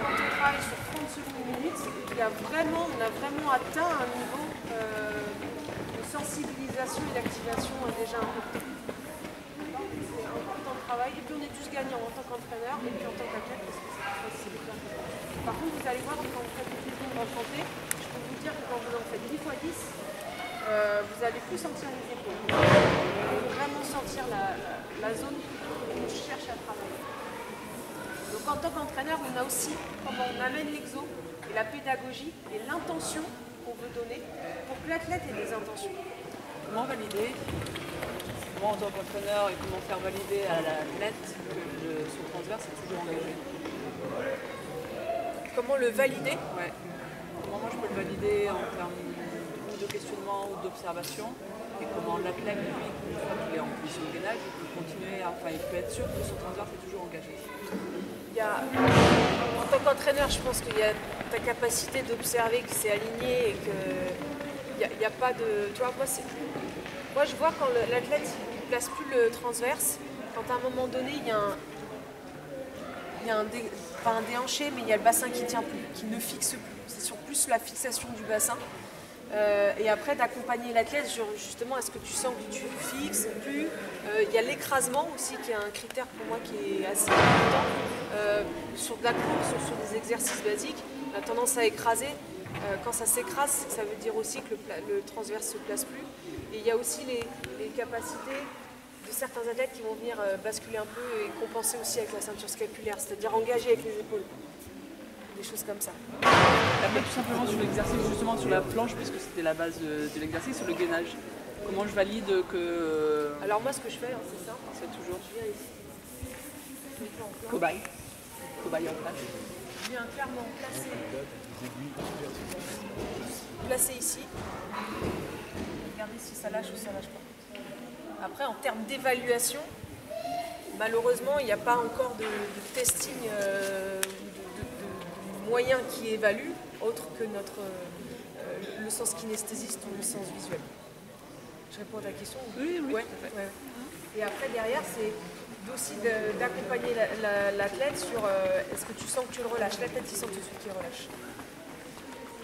Quand on travaille sur 30 secondes minutes, on a vraiment atteint un niveau de sensibilisation et d'activation déjà important. C'est important de travail, et puis on est tous gagnants en tant qu'entraîneur et puis en tant qu'athlète parce que c'est pas facile. Par contre, vous allez voir que quand vous faites des secondes en santé, je peux vous dire que quand vous en faites 10 x 10, vous allez plus sentir les épaules. Vous allez vraiment sentir la zone où je cherche à travailler. Donc en tant qu'entraîneur, on a aussi comment on amène l'exo et la pédagogie et l'intention qu'on veut donner pour que l'athlète ait des intentions. Comment valider? Moi, en tant qu'entraîneur, et comment faire valider à l'athlète que son transverse est toujours engagé? Comment le valider? Ouais. Comment moi je peux le valider en termes de questionnement ou d'observation? Et comment l'athlète, lui, une fois qu'il est en position de gainage, il peut continuer, il peut être sûr que son transverse est toujours engagé. En tant qu'entraîneur, je pense qu'il y a ta capacité d'observer que c'est aligné et qu'il n'y a pas de... Tu vois, moi je vois quand l'athlète ne place plus le transverse, quand à un moment donné, il y a pas un déhanché, mais il y a le bassin qui ne tient plus, qui ne fixe plus. C'est sur plus la fixation du bassin. Et après d'accompagner l'athlète, justement, est-ce que tu sens que tu fixes plus? Il y a l'écrasement aussi qui est un critère pour moi qui est assez important. Sur de la course ou sur des exercices basiques, on a tendance à écraser. Quand ça s'écrase, ça veut dire aussi que le transverse ne se place plus. Et il y a aussi les capacités de certains athlètes qui vont venir basculer un peu et compenser aussi avec la ceinture scapulaire, c'est-à-dire engager avec les épaules. Des choses comme ça. Après, tout simplement sur l'exercice, justement sur la planche, puisque c'était la base de l'exercice, sur le gainage. Comment je valide que... Alors moi, ce que je fais, c'est ça. C'est toujours... Je viens ici. Cobaye. Cobaye en place. Je viens clairement placer ici. Regardez si ça lâche ou ça lâche pas. Après, en termes d'évaluation, malheureusement, il n'y a pas encore de testing de moyens qui évaluent, autre que le sens kinesthésiste ou le sens visuel. Je réponds à ta question? Oui, oui. Ouais. Et après, derrière, c'est aussi d'accompagner l'athlète sur est-ce que tu sens que tu le relâches? L'athlète, il sent tout de suite qu'il relâche.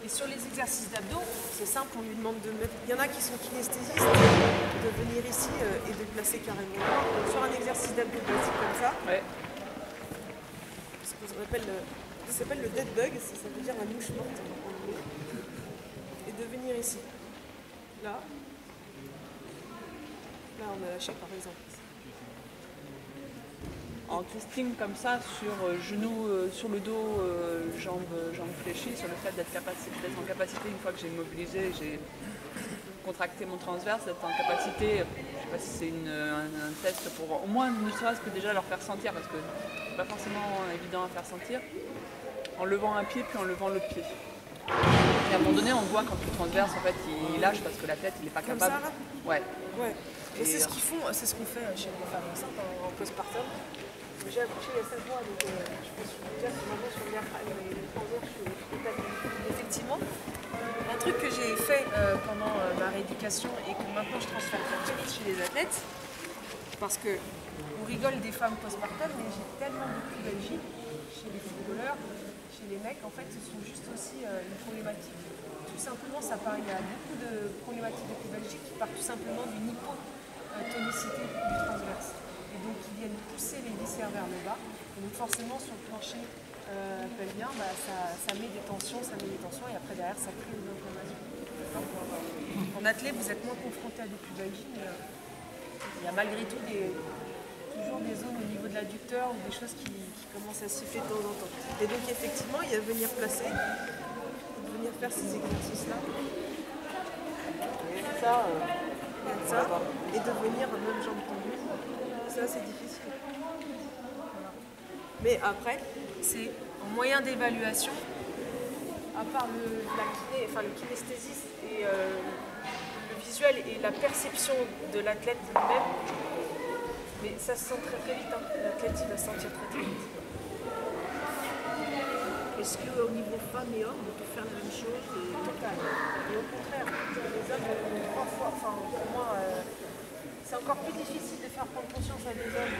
Et sur les exercices d'abdos, c'est simple, on lui demande de mettre... Il y en a qui sont kinesthésistes, de venir ici et de placer carrément. Donc sur un exercice d'abdos basique comme ça, ce qu'on appelle ça s'appelle le dead bug, ça veut dire la mouche morte en anglais. Et de venir ici. Là, on a lâché par exemple. En twisting comme ça, sur genoux, sur le dos, jambes fléchies, sur le fait d'être en capacité, une fois que j'ai mobilisé, j'ai contracté mon transverse, d'être en capacité, je ne sais pas si c'est un test pour au moins ne serait-ce que déjà leur faire sentir, parce que c'est pas forcément évident à faire sentir, en levant un pied puis en levant l'autre pied. Et à un moment donné, on voit quand le transverse, en fait, il lâche parce que la tête, il n'est pas Comme capable. ça, là? Ouais. Et c'est ce qu'ils font, c'est ce qu'on fait chez les femmes enceintes en postpartum. J'ai accouché il y a 7 mois, donc je pense déjà que maintenant sur le diaphragme et le transverse, je suis établie. Effectivement, un truc que j'ai fait pendant ma rééducation et que maintenant je transfère très vite chez les athlètes, parce qu'on rigole des femmes postpartum, mais j'ai tellement de pubalgie chez les footballeurs, chez les mecs, en fait, ce sont juste aussi une problématique. Tout simplement, il y a beaucoup de problématiques de pubalgie qui partent tout simplement d'une hypotonicité du transverse. Et donc, qui viennent pousser les viscères vers le bas. Et donc, forcément, sur le plancher pelvien, ça met des tensions, et après, derrière, ça crée des inflammations. En athlète, vous êtes moins confronté à des pubalgies, mais il y a malgré tout toujours des zones au niveau de l'adducteur ou des choses qui commencent à siffler de temps en temps. Et donc effectivement, il y a venir placer, venir faire ces exercices-là. Il y a de ça, et de venir même jambe tendue. Ça, c'est difficile. Voilà. Mais après, c'est en moyen d'évaluation, à part le kinesthésiste et le visuel et la perception de l'athlète lui-même, mais ça se sent très vite, hein. L'athlète il va se sentir très vite. Est-ce qu'au niveau femmes et hommes, on peut faire la même chose Total. Et au contraire, les hommes ont 3 fois, enfin pour moi, c'est encore plus difficile de faire prendre conscience à des hommes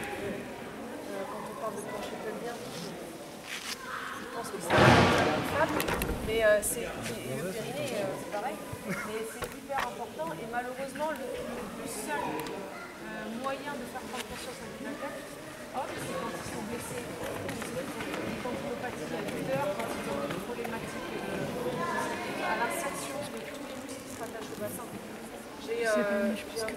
quand on parle de plancher pelvien. Je pense que c'est une femme, mais le périnée, c'est pareil. Mais c'est hyper important et malheureusement, le seul moyen de faire prendre conscience à des athlètes, c'est quand ils sont blessés, quand ils ont pathie adducteur, quand ils ont des problématiques à l'insertion de tous les muscles qui se rattachent au bassin. J'ai un Jean-Pierre,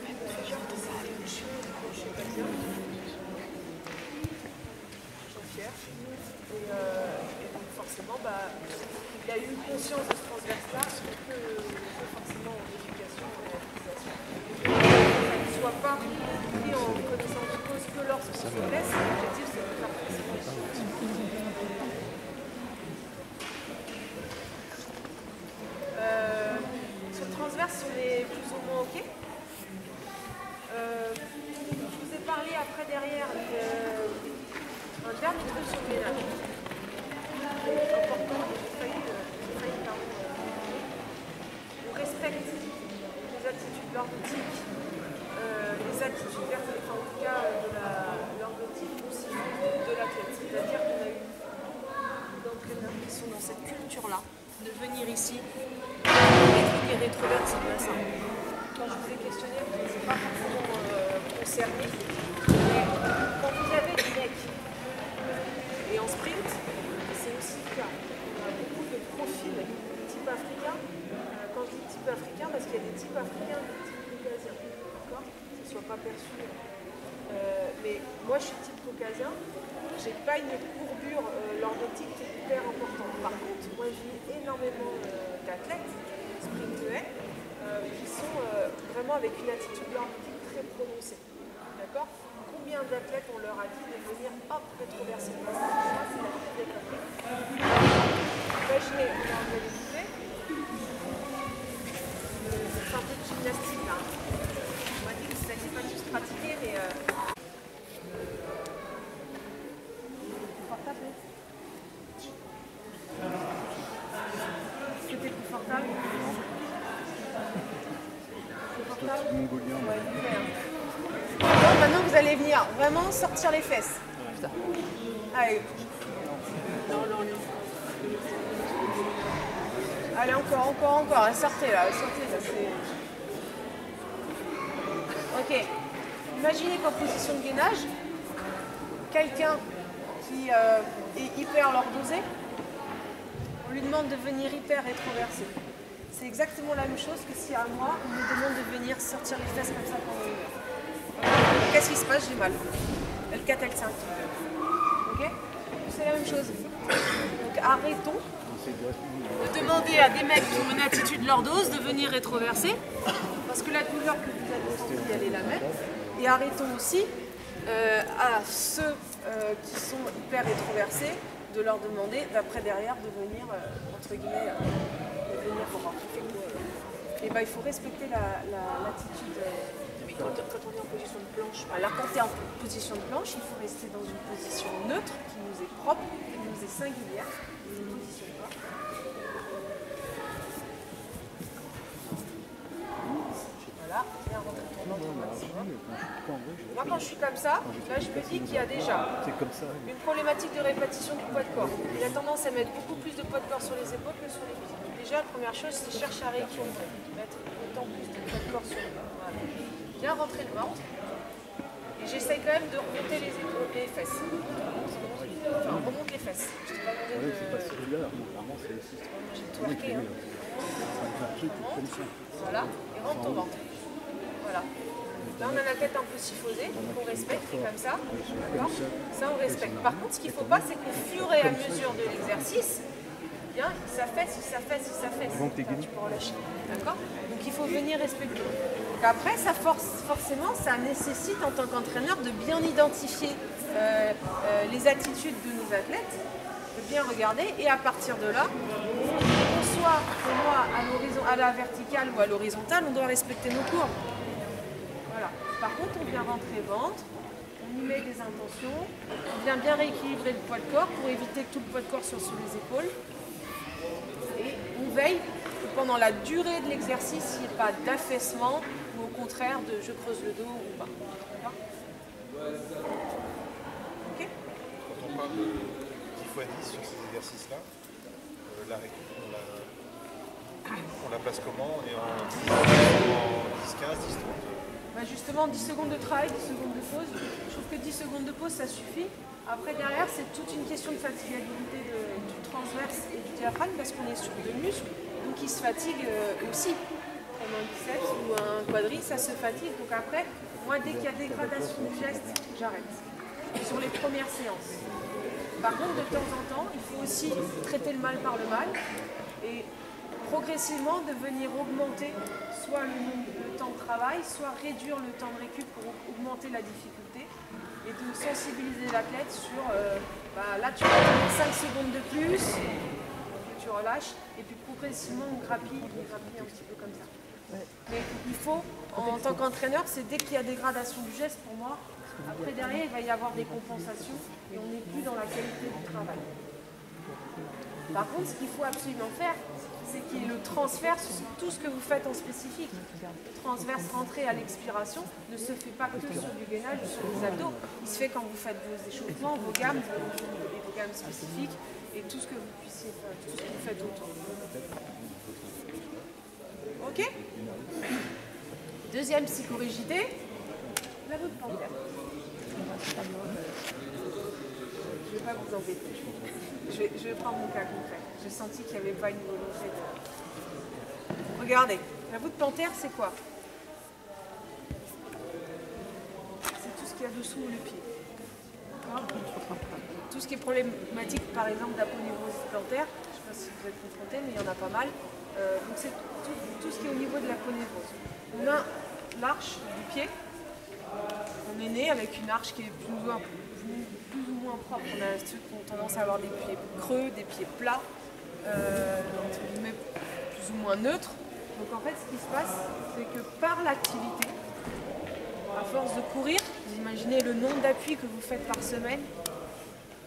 et donc forcément, il a eu une conscience de ce transverse-là, que forcément en éducation, en réalisation. Ça ne soit pas pris en connaissance de cause que lorsqu'on se blesse, l'objectif c'est de faire sur le transverse, on est plus ou moins OK. Je vous ai parlé après derrière un dernier truc sur le ménage. Important, on respecte les attitudes lordotiques, les attitudes verticales, en tout cas de lordotique aussi de l'athlète. C'est-à-dire qu'on a eu d'entraîneurs qui sont dans cette culture-là, de venir ici et de rétroverser le bassin. Quand je vous ai questionné, vous n'étiez pas forcément concerné. Mais quand vous avez des mecs et en sprint, c'est aussi le cas. On a beaucoup de profils type africain. Quand je dis type africain, parce qu'il y a des types africains et des types caucasiens. D'accord ? Que ce ne soit pas perçu. Mais moi, je suis type caucasien. Je n'ai pas une courbure lordotique qui est hyper importante. Par contre, moi, j'ai énormément d'athlètes, sprinteurs, qui sont vraiment avec une attitude lordotique très prononcée. D'accord ? Combien d'athlètes on leur a dit de venir rétroverser le bassin? Ça, c'est la vie des athlètes. Imaginez, on a organisé, c'est un peu de gymnastique là. On m'a dit que ça n'allait pas juste pratiquer, mais confortable. Est-ce que t'es confortable? Confortable? Ouais, bon, maintenant vous allez venir vraiment sortir les fesses. Allez. Allez, encore. Sortez là. Ok. Imaginez qu'en position de gainage, quelqu'un qui est hyper lordosé, on lui demande de venir hyper rétroversé. C'est exactement la même chose que si à moi, on me demande de venir sortir les fesses comme ça pendant une heure. Qu'est-ce qui se passe? J'ai mal. L4, L5. Ok? C'est la même chose. Donc arrêtons de demander à des mecs qui ont une attitude lordose de venir rétroverser, parce que la douleur que vous avez sentie, elle est la même. Et arrêtons aussi à ceux qui sont hyper rétroversés de leur demander d'après derrière de venir, entre guillemets, de venir voir. Et il faut respecter l'attitude. Quand on est en position de planche, là quand tu es en position de planche, il faut rester dans une position neutre qui nous est propre, qui nous est singulière. Ne positionne pas. Voilà. Voilà, bien rentrer ton ventre au maximum. Moi, quand je suis comme ça, là, je me dis qu'il y a déjà une problématique de répétition du poids de corps. Il a tendance à mettre beaucoup plus de poids de corps sur les épaules que sur les pieds. Déjà, la première chose, c'est chercher à rééquilibrer, mettre autant plus de poids de corps sur les pieds. Voilà. Bien rentrer le ventre. Et j'essaye quand même de remonter les épaules, les fesses. Enfin, on remonte les fesses. Je t'ai pas demandé de... J'ai tout marqué, hein. Voilà, et rentre ton ventre. Voilà. Là, on a la tête un peu syphosée, donc on respecte, c'est comme ça. D'accord ? Ça, on respecte. Par contre, ce qu'il ne faut pas, c'est qu'au fur et à mesure de l'exercice, bien, il s'affaisse. Tu peux relâcher. D'accord ? Donc, il faut venir respecter. Donc, après, ça forcément, ça nécessite, en tant qu'entraîneur, de bien identifier les attitudes de nos athlètes, de bien regarder, et à partir de là, soit pour moi à la verticale ou à l'horizontale, on doit respecter nos courbes. Voilà. Par contre, on vient rentrer ventre, on y met des intentions, on vient bien rééquilibrer le poids de corps pour éviter que tout le poids de corps soit sur les épaules. Et on veille que pendant la durée de l'exercice, il n'y ait pas d'affaissement ou au contraire de je creuse le dos ou pas. Ok ? Quand on parle de 10 x 10 sur ces exercices-là, la récup, on la place comment? On est en 10, 15, 10, 30? Bah justement, 10 secondes de travail, 10 secondes de pause. Je trouve que 10 secondes de pause, ça suffit. Après, derrière, c'est toute une question de fatigabilité du transverse et du diaphragme parce qu'on est sur deux muscles, donc ils se fatiguent aussi. Comme un biceps ou un quadri, ça se fatigue. Donc après, moi, dès qu'il y a dégradation du geste, j'arrête. Sur les premières séances. Par contre, de temps en temps, il faut aussi traiter le mal par le mal et progressivement de venir augmenter soit le temps de travail, soit réduire le temps de récup pour augmenter la difficulté et de sensibiliser l'athlète sur là tu vas tenir 5 secondes de plus, tu relâches et puis progressivement on grappille un petit peu comme ça. Mais il faut, en tant qu'entraîneur, c'est dès qu'il y a dégradation du geste pour moi, après derrière il va y avoir des compensations et on n'est plus dans la qualité du travail. Par contre, ce qu'il faut absolument faire, c'est qu'il y ait le transverse sur tout ce que vous faites en spécifique. Le transverse rentré à l'expiration ne se fait pas que sur du gainage ou sur les abdos. Il se fait quand vous faites vos échauffements, vos gammes spécifiques et tout ce que vous puissiez faire, tout ce que vous faites autour. Ok ? Deuxième psychorigidité, la voûte plantaire. Je ne vais pas vous embêter. Je vais prendre mon cas concret. J'ai senti qu'il n'y avait pas une volonté de... Regardez, la voûte plantaire, c'est quoi? C'est tout ce qu'il y a dessous le pied. Tout ce qui est problématique, par exemple, d'aponévrose plantaire, je ne sais pas si vous êtes confrontés, mais il y en a pas mal. Donc c'est tout ce qui est au niveau de l'aponévrose. On a l'arche du pied. On est né avec une arche qui est plus ou moins propre. On a ceux qui ont tendance à avoir des pieds creux, des pieds plats, entre guillemets plus ou moins neutres. Donc en fait, ce qui se passe, c'est que par l'activité, à force de courir, vous imaginez le nombre d'appuis que vous faites par semaine,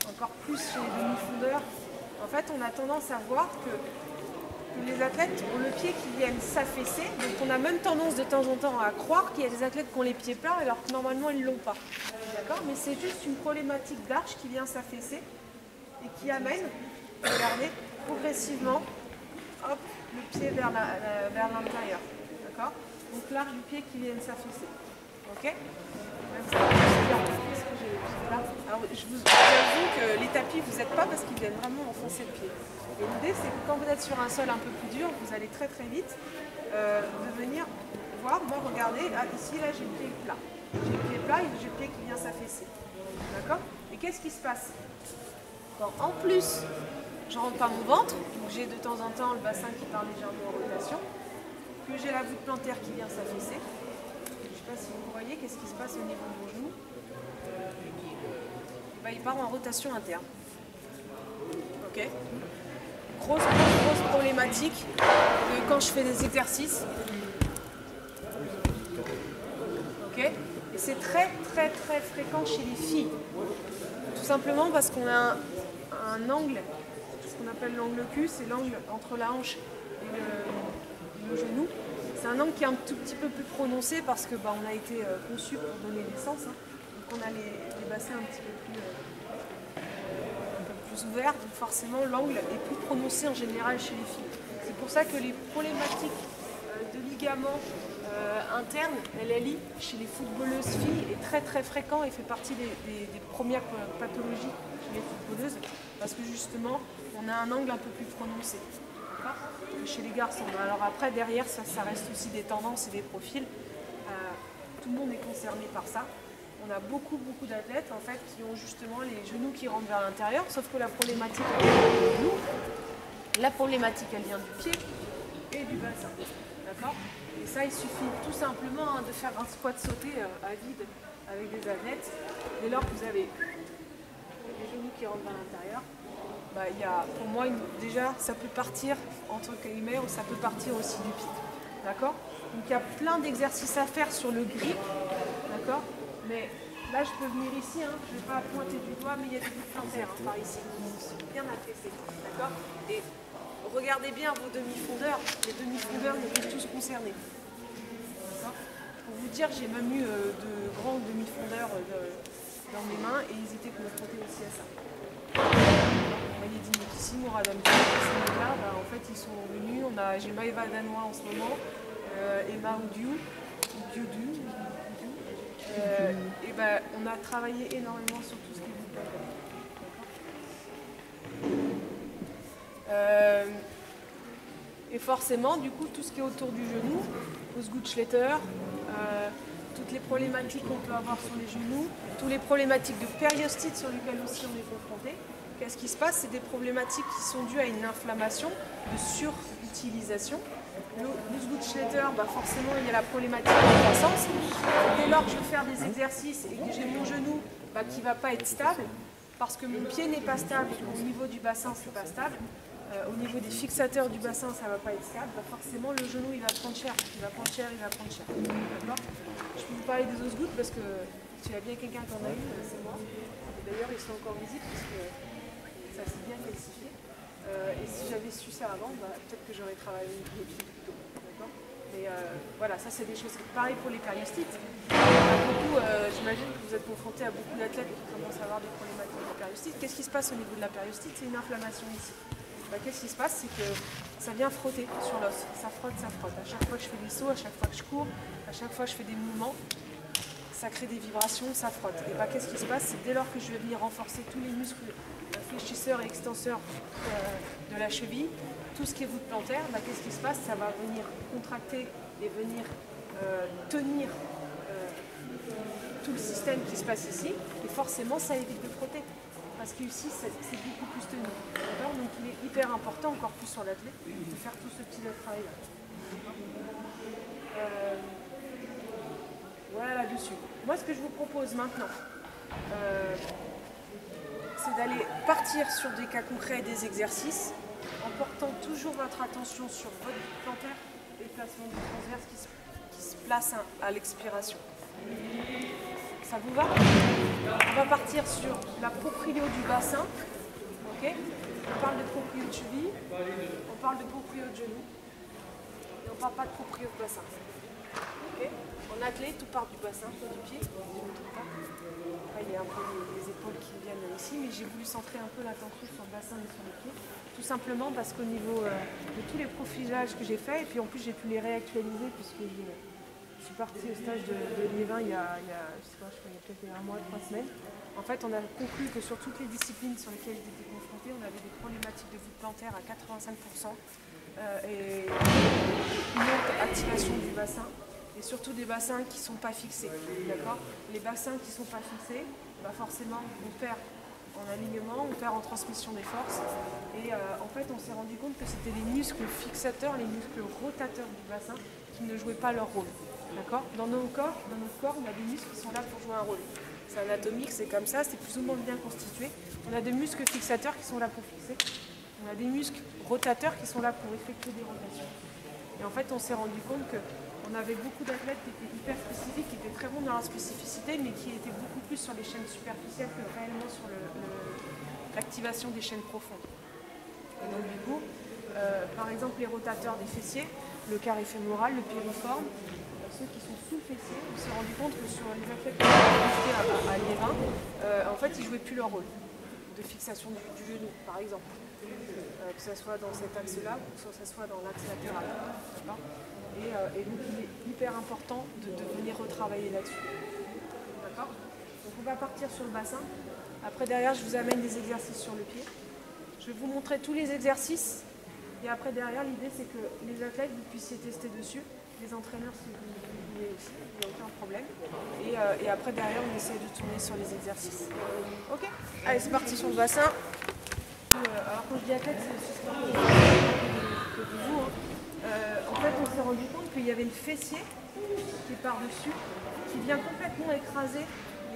encore plus chez les demi-fondeurs. En fait, on a tendance à voir que les athlètes ont le pied qui viennent s'affaisser. Donc on a même tendance de temps en temps à croire qu'il y a des athlètes qui ont les pieds plats alors que normalement ils ne l'ont pas. D'accord ? Mais c'est juste une problématique d'arche qui vient s'affaisser et qui amène, regardez, progressivement hop, le pied vers l'intérieur. D'accord ? Donc l'arche du pied qui vient s'affaisser. Ok ? Même ça, alors, je vous avoue que les tapis, vous n'êtes pas parce qu'ils viennent vraiment enfoncer le pied. Et l'idée, c'est que quand vous êtes sur un sol un peu plus dur, vous allez très très vite, de venir voir, moi regardez, ici là j'ai le pied plat. J'ai le pied plat et j'ai le pied qui vient s'affaisser. D'accord ? Et qu'est-ce qui se passe ? Quand en plus, je rentre pas mon ventre, donc j'ai de temps en temps le bassin qui part légèrement en rotation, que j'ai la voûte plantaire qui vient s'affaisser. Je ne sais pas si vous voyez, qu'est-ce qui se passe au niveau de mon genou ? Ben, il part en rotation interne. Ok ? Grosse problématique quand je fais des exercices. Ok ? Et c'est très très très fréquent chez les filles. Tout simplement parce qu'on a un angle, ce qu'on appelle l'angle Q, c'est l'angle entre la hanche et le genou. C'est un angle qui est un tout petit peu plus prononcé parce que on a été conçu pour donner naissance. Hein. Donc on a les bassins un petit peu plus ouverts, donc forcément l'angle est plus prononcé en général chez les filles. C'est pour ça que les problématiques de ligaments internes, LLI, chez les footballeuses filles est très très fréquent et fait partie des premières pathologies chez les footballeuses parce que justement on a un angle un peu plus prononcé. Chez les garçons. Alors après, derrière, ça reste aussi des tendances et des profils. Tout le monde est concerné par ça. On a beaucoup d'athlètes en fait qui ont justement les genoux qui rentrent vers l'intérieur, sauf que la problématique elle vient du genou, la problématique elle vient du pied et du bassin. D'accord? Et ça, il suffit tout simplement de faire un squat sauté à vide avec des athlètes. Dès lors que vous avez les genoux qui rentrent vers l'intérieur, il y a, pour moi, déjà, ça peut partir entre guillemets ou ça peut partir aussi du pied. D'accord? Donc il y a plein d'exercices à faire sur le grip. D'accord? Mais là, je peux venir ici, hein, je ne vais pas pointer du doigt, mais il y a des bouts plantaires par ici qui sont bien affaissés. D'accord? Et regardez bien vos demi-fondeurs. Les demi-fondeurs, nous sont tous concernés. D'accord? Pour vous dire, j'ai même eu de grands demi-fondeurs dans mes mains et ils étaient confrontés aussi à ça. Vous voyez ici, Mourad Amdi, en fait ils sont venus, j'ai Maëva Danois en ce moment, Emma Oudiou, et on a travaillé énormément sur tout ce qui est vous. Et forcément, du coup, tout ce qui est autour du genou, Osgood-Schletter, toutes les problématiques qu'on peut avoir sur les genoux, toutes les problématiques de périostite sur lesquelles aussi on est confronté. Qu'est-ce qui se passe? C'est des problématiques qui sont dues à une inflammation, de surutilisation. Osgood-Schletter, forcément, il y a la problématique de croissance. Dès lors que je veux faire des exercices et que j'ai mon genou qui ne va pas être stable, parce que mon pied n'est pas stable, au niveau du bassin, c'est pas stable, au niveau des fixateurs du bassin, ça ne va pas être stable, forcément, le genou, il va prendre cher. Il va prendre cher. D'accord? Je peux vous parler des Osgood parce que s'il y a bien quelqu'un qui en a eu, c'est moi. Et d'ailleurs, ils sont encore visibles parce que ça s'est bien calcifié. Et si j'avais su ça avant, peut-être que j'aurais travaillé les pieds plus tôt. D'accord? Mais voilà, ça c'est des choses. Pareil pour les périostites. J'imagine que vous êtes confronté à beaucoup d'athlètes qui commencent à avoir des problématiques de périostite. Qu'est-ce qui se passe au niveau de la périostite? C'est une inflammation ici. Qu'est-ce qui se passe? C'est que ça vient frotter sur l'os. Ça frotte, ça frotte. À chaque fois que je fais des sauts, à chaque fois que je cours, à chaque fois que je fais des mouvements, ça crée des vibrations, ça frotte. Et qu'est-ce qui se passe? C'est dès lors que je vais venir renforcer tous les muscles fléchisseurs et extenseurs de la cheville, tout ce qui est voûte plantaire, qu'est-ce qui se passe? Ça va venir contracter et venir tenir tout le système qui se passe ici, et forcément ça évite de frotter. Parce qu'ici c'est beaucoup plus tenu. Donc il est hyper important, encore plus sur l'athlète, de faire tout ce petit travail-là. Voilà là-dessus. Moi, ce que je vous propose maintenant, c'est d'aller partir sur des cas concrets et des exercices, en portant toujours votre attention sur votre plantaire et le placement du transverse qui se place à l'expiration. Ça vous va? On va partir sur la proprio du bassin. Okay, on parle de proprio de cheville, on parle de proprio de genou, et on ne parle pas de proprio de bassin. Okay. En athlète, tout part du bassin, pas du pied, si je ne me trompe pas. Après, il y a un peu les épaules qui viennent ici, mais j'ai voulu centrer un peu l'attention sur le bassin et sur les pieds. Tout simplement parce qu'au niveau de tous les profilages que j'ai faits, et puis en plus j'ai pu les réactualiser puisque je suis partie au stage de Liévin il y a peut-être 1 mois, 3 semaines. En fait, on a conclu que sur toutes les disciplines sur lesquelles j'étais confrontée, on avait des problématiques de voûte plantaire à 85% et une haute activation du bassin. Et surtout des bassins qui ne sont pas fixés. D'accord? Les bassins qui ne sont pas fixés, forcément, on perd en alignement, on perd en transmission des forces. Et en fait, on s'est rendu compte que c'était les muscles fixateurs, les muscles rotateurs du bassin qui ne jouaient pas leur rôle. D'accord? Dans notre corps, on a des muscles qui sont là pour jouer un rôle. C'est anatomique, c'est comme ça, c'est plus ou moins bien constitué. On a des muscles fixateurs qui sont là pour fixer. On a des muscles rotateurs qui sont là pour effectuer des rotations. Et en fait, on s'est rendu compte qu'on avait beaucoup d'athlètes qui étaient hyper spécifiques, qui étaient très bons dans la spécificité, mais qui étaient beaucoup plus sur les chaînes superficielles que réellement sur l'activation des chaînes profondes. Et donc du coup, par exemple, les rotateurs des fessiers, le carré fémoral, le piriforme, ceux qui sont sous le fessier. On s'est rendu compte que sur les athlètes qui ont à l'I20, en fait, ils ne jouaient plus leur rôle de fixation du genou, par exemple. Que ce soit dans cet axe-là ou que ce soit dans l'axe latéral. Et donc, il est hyper important de venir retravailler là-dessus. D'accord ? Donc, on va partir sur le bassin. Après, derrière, je vous amène des exercices sur le pied. Je vais vous montrer tous les exercices. Et après, derrière, l'idée, c'est que les athlètes, vous puissiez tester dessus. Les entraîneurs, si vous voulez aussi, il n'y a aucun problème. Et après, derrière, on essaie de tourner sur les exercices. Ok ? Allez, c'est parti sur le bassin. Alors, quand je dis athlète, c'est aussi que de vous. En fait, on s'est rendu compte qu'il y avait le fessier qui est par-dessus, qui vient complètement écraser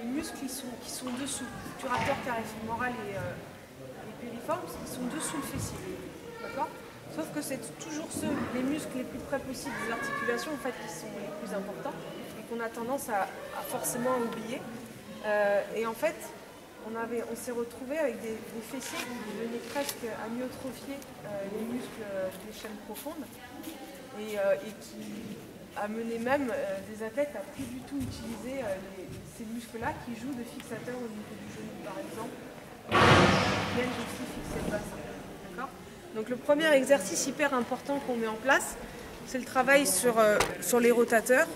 les muscles qui sont dessous. Turateur, carré fémoral et piriforme, qui sont dessous le fessier. D'accord ? Sauf que c'est toujours les muscles les plus près possibles des articulations en fait, qui sont les plus importants et qu'on a tendance à forcément oublier. Et en fait, on s'est retrouvé avec des fessiers qui venaient presque amyotrophier les muscles des chaînes profondes et qui amenaient même des athlètes à plus du tout utiliser ces muscles-là qui jouent de fixateurs au niveau du genou par exemple, qui viennent aussi fixer le bassin. D'accord ? Donc le premier exercice hyper important qu'on met en place, c'est le travail sur les rotateurs.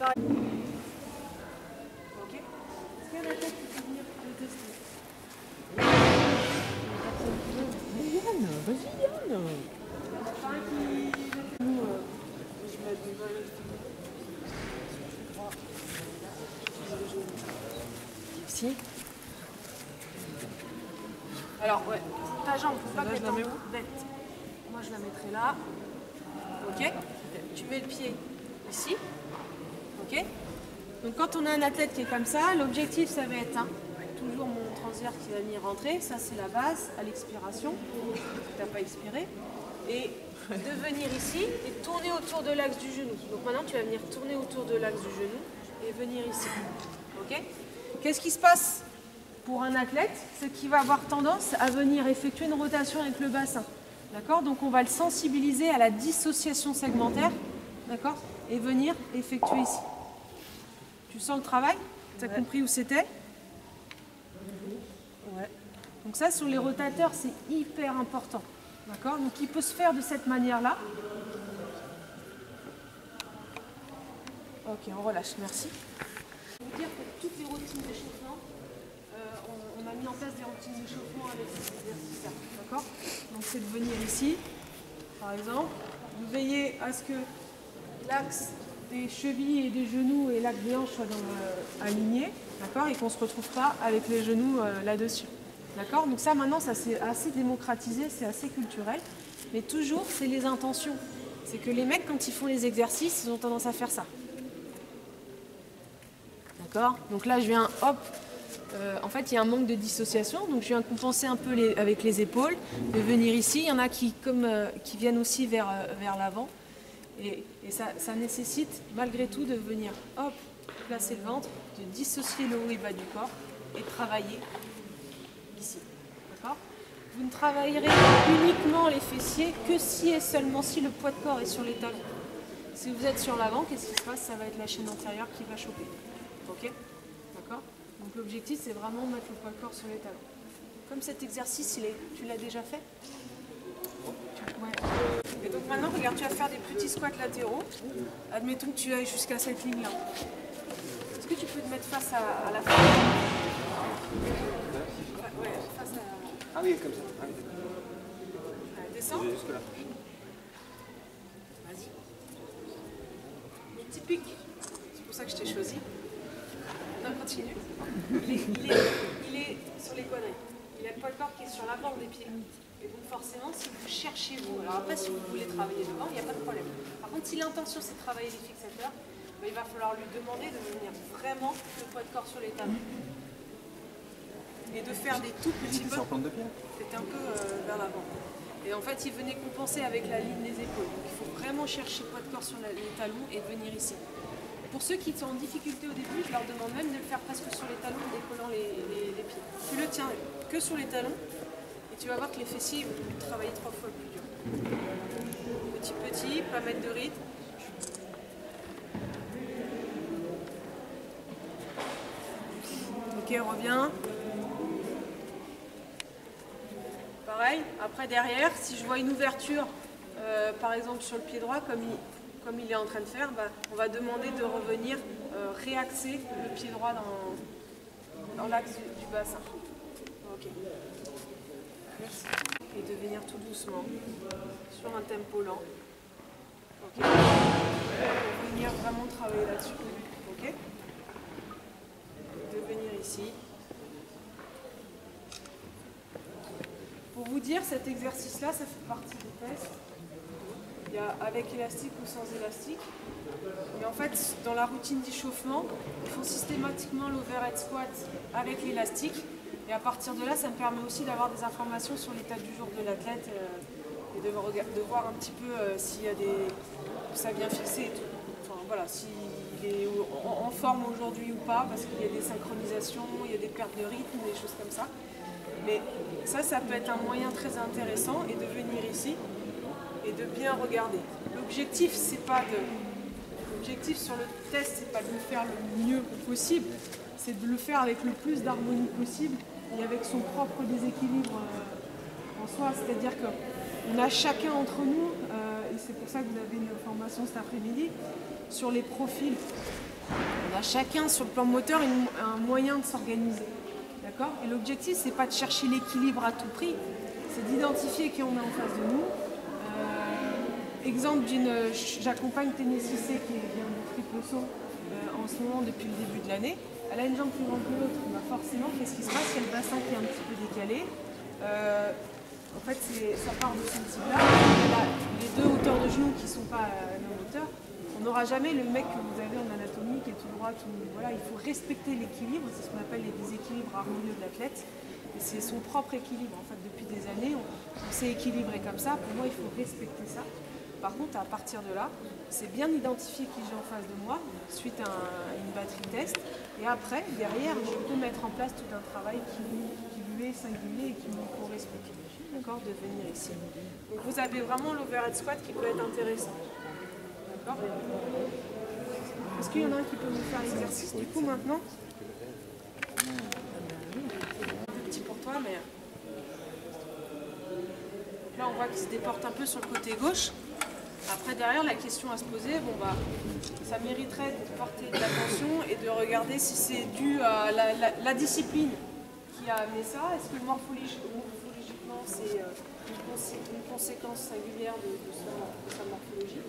Ok. Est-ce qu'il y a un athlète qui peut venir le tester? Yann, vas-y Yann. Ici. Alors, ouais, ta jambe, faut pas qu'elle tombe bête. Moi, je la mettrai là. Ok. Tu mets le pied ici. Ok. Donc, quand on a un athlète qui est comme ça, l'objectif, ça va être toujours mon transverse qui va venir rentrer. Ça, c'est la base à l'expiration. Tu n'as pas expiré. Et de venir ici et tourner autour de l'axe du genou. Donc, maintenant, tu vas venir tourner autour de l'axe du genou et venir ici. Ok. Qu'est-ce qui se passe pour un athlète? C'est qu'il va avoir tendance à venir effectuer une rotation avec le bassin. D'accord? Donc on va le sensibiliser à la dissociation segmentaire. D'accord? Et venir effectuer ici. Tu sens le travail? Tu as compris où c'était? Ouais. Donc ça, sur les rotateurs, c'est hyper important. D'accord? Donc il peut se faire de cette manière-là. Ok, on relâche, merci. Je veux dire que toutes les routines d'échauffement, on a mis en place des routines d'échauffement avec ces exercices-là. D'accord? Donc c'est de venir ici, par exemple. Vous veillez à ce que l'axe des chevilles et des genoux et l'axe des hanches soient alignés. D'accord? Et qu'on ne se retrouve pas avec les genoux là-dessus. D'accord? Donc ça, maintenant, ça c'est assez démocratisé, c'est assez culturel. Mais toujours, c'est les intentions. C'est que les mecs, quand ils font les exercices, ils ont tendance à faire ça. D'accord? Donc là, je viens, hop, en fait, il y a un manque de dissociation, donc je viens compenser un peu avec les épaules, de venir ici. Il y en a qui viennent aussi vers l'avant. Et ça nécessite, malgré tout, de venir, hop, placer le ventre, de dissocier le haut et bas du corps et travailler ici. D'accord? Vous ne travaillerez uniquement les fessiers que si et seulement si le poids de corps est sur les talons. Si vous êtes sur l'avant, qu'est-ce qui se passe? Ça va être la chaîne antérieure qui va choper. Ok? D'accord? Donc l'objectif, c'est vraiment mettre le poids de corps sur les talons. Comme cet exercice, tu l'as déjà fait? Ouais. Et donc maintenant, regarde, tu vas faire des petits squats latéraux. Admettons que tu ailles jusqu'à cette ligne-là. Est-ce que tu peux te mettre face à la fin? Ouais, face à... Ah oui, comme ça. Ah oui. Allez, descends. Jusque là. Vas-y. Typique. C'est pour ça que je t'ai choisi. Non, continue. Il est sur les quadrilles. Il a le poids de corps qui est sur l'avant des pieds. Et donc forcément, si vous cherchez vous, alors après si vous voulez travailler devant, il n'y a pas de problème. Par contre, si l'intention c'est de travailler les fixateurs, ben, il va falloir lui demander de venir vraiment le poids de corps sur les talons. Et de faire des tout petits pas. C'était un peu vers l'avant. Et en fait, il venait compenser avec la ligne des épaules. Donc il faut vraiment chercher le poids de corps sur les talons et venir ici. Pour ceux qui sont en difficulté au début, je leur demande même de le faire presque sur les talons en décollant les pieds. Tu le tiens que sur les talons et tu vas voir que les fessiers vont travailler 3 fois plus dur. Petit, pas mettre de rythme. Ok, reviens. Pareil, après derrière, si je vois une ouverture, par exemple sur le pied droit, comme il est en train de faire, bah, on va demander de revenir réaxer le pied droit dans l'axe du bassin. Ok. Merci. Et de venir tout doucement, sur un tempo lent. Ok. Pour venir vraiment travailler là-dessus. Ok. De venir ici. Pour vous dire, cet exercice-là, ça fait partie des tests. Il y a avec élastique ou sans élastique. Et en fait, dans la routine d'échauffement, ils font systématiquement l'overhead squat avec l'élastique. Et à partir de là, ça me permet aussi d'avoir des informations sur l'état du jour de l'athlète et de voir un petit peu s'il y a ça vient fixé et tout. Enfin voilà, s'il est en forme aujourd'hui ou pas, parce qu'il y a des synchronisations, il y a des pertes de rythme, des choses comme ça. Mais ça peut être un moyen très intéressant et de venir ici et de bien regarder. L'objectif, l'objectif sur le test, c'est pas de le faire le mieux possible, c'est de le faire avec le plus d'harmonie possible et avec son propre déséquilibre en soi. C'est-à-dire qu'on a chacun entre nous, et c'est pour ça que vous avez une formation cet après-midi, sur les profils. On a chacun sur le plan moteur un moyen de s'organiser. D'accord ? Et l'objectif, c'est pas de chercher l'équilibre à tout prix, c'est d'identifier qui on a en face de nous. Exemple j'accompagne Tennessee C qui vient du triple saut en ce moment depuis le début de l'année. Elle a une jambe plus grande que l'autre. Bah forcément, qu'est-ce qui se passe? Il y a le bassin qui est un petit peu décalé. En fait, ça part de ce type-là. Les deux hauteurs de genoux qui ne sont pas à la même hauteur. On n'aura jamais le mec que vous avez en anatomie qui est tout droit, voilà, il faut respecter l'équilibre, c'est ce qu'on appelle les déséquilibres harmonieux de l'athlète. Et c'est son propre équilibre. En fait, depuis des années, on s'est équilibré comme ça. Pour moi, il faut respecter ça. Par contre, à partir de là, c'est bien identifier qui j'ai en face de moi, suite à une batterie test. Et après, derrière, je peux mettre en place tout un travail qui lui est singulier et qui me correspond. D'accord, de venir ici. Donc vous avez vraiment l'overhead squat qui peut être intéressant. D'accord. Est-ce qu'il y en a un qui peut nous faire l'exercice du coup maintenant? Un peu petit pour toi, mais là on voit qu'il se déporte un peu sur le côté gauche. Après derrière la question à se poser, bon bah ça mériterait de porter de l'attention et de regarder si c'est dû à la discipline qui a amené ça. Est-ce que morphologiquement c'est une conséquence singulière de sa morphologie?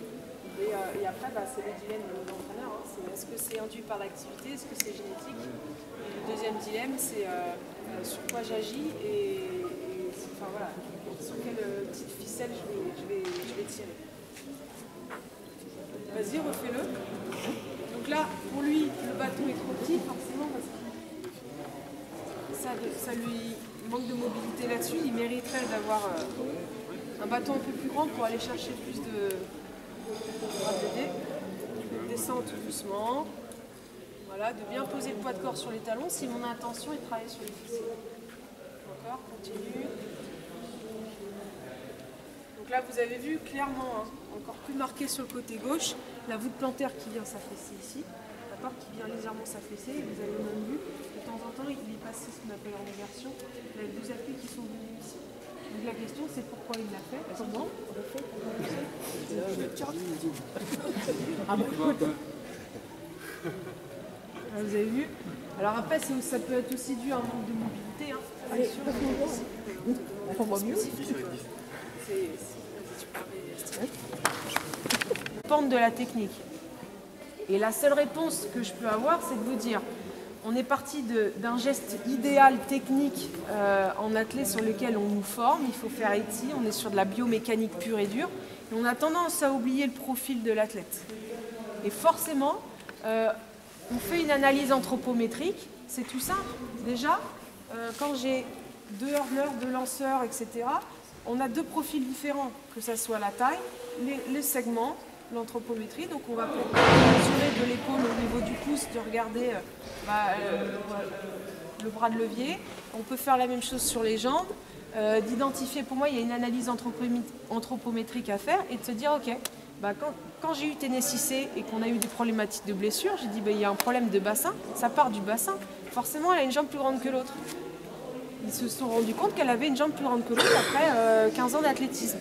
Et après, c'est le dilemme de l'entraîneur. Hein. Est-ce que c'est induit par l'activité? Est-ce que c'est génétique? Et le deuxième dilemme, c'est sur quoi j'agis et enfin, voilà, sur quelle petite ficelle je vais tirer. Vas-y, refais-le. Donc là, pour lui, le bâton est trop petit, forcément, parce que ça lui manque de mobilité là-dessus. Il mériterait d'avoir un bâton un peu plus grand pour aller chercher plus de... Descends tout doucement. Voilà, de bien poser le poids de corps sur les talons si mon intention est de travailler sur les fessiers. Encore, continue. Donc là, vous avez vu clairement, hein, encore plus marqué sur le côté gauche, la voûte plantaire qui vient s'affaisser ici, d'accord, qui vient légèrement s'affaisser. Vous avez même vu, de temps en temps, il est passé ce qu'on appelle en inversion, les deux appuis qui sont venus ici. Donc la question, c'est pourquoi il l'a fait, comment on l'a fait. Ah bon, écoute. Vous avez vu? Alors après, ça peut être aussi dû à un manque de mobilité. Hein. Allez, on voit mieux. Dépendre de la technique. Et la seule réponse que je peux avoir, c'est de vous dire, on est parti d'un geste idéal technique en athlète sur lequel on nous forme, il faut faire ici, on est sur de la biomécanique pure et dure, et on a tendance à oublier le profil de l'athlète. Et forcément, on fait une analyse anthropométrique, c'est tout simple. Déjà, quand j'ai deux hurleurs, deux lanceurs, etc., on a deux profils différents, que ce soit la taille, les segments, l'anthropométrie. Donc on va mesurer de l'épaule au niveau du pouce, de regarder le bras de levier. On peut faire la même chose sur les jambes. d'identifier, pour moi, il y a une analyse anthropométrique à faire et de se dire, ok, bah, quand j'ai eu TNS6C et qu'on a eu des problématiques de blessure, j'ai dit, bah, il y a un problème de bassin, ça part du bassin. Forcément, elle a une jambe plus grande que l'autre. Ils se sont rendus compte qu'elle avait une jambe plus grande que l'autre après 15 ans d'athlétisme.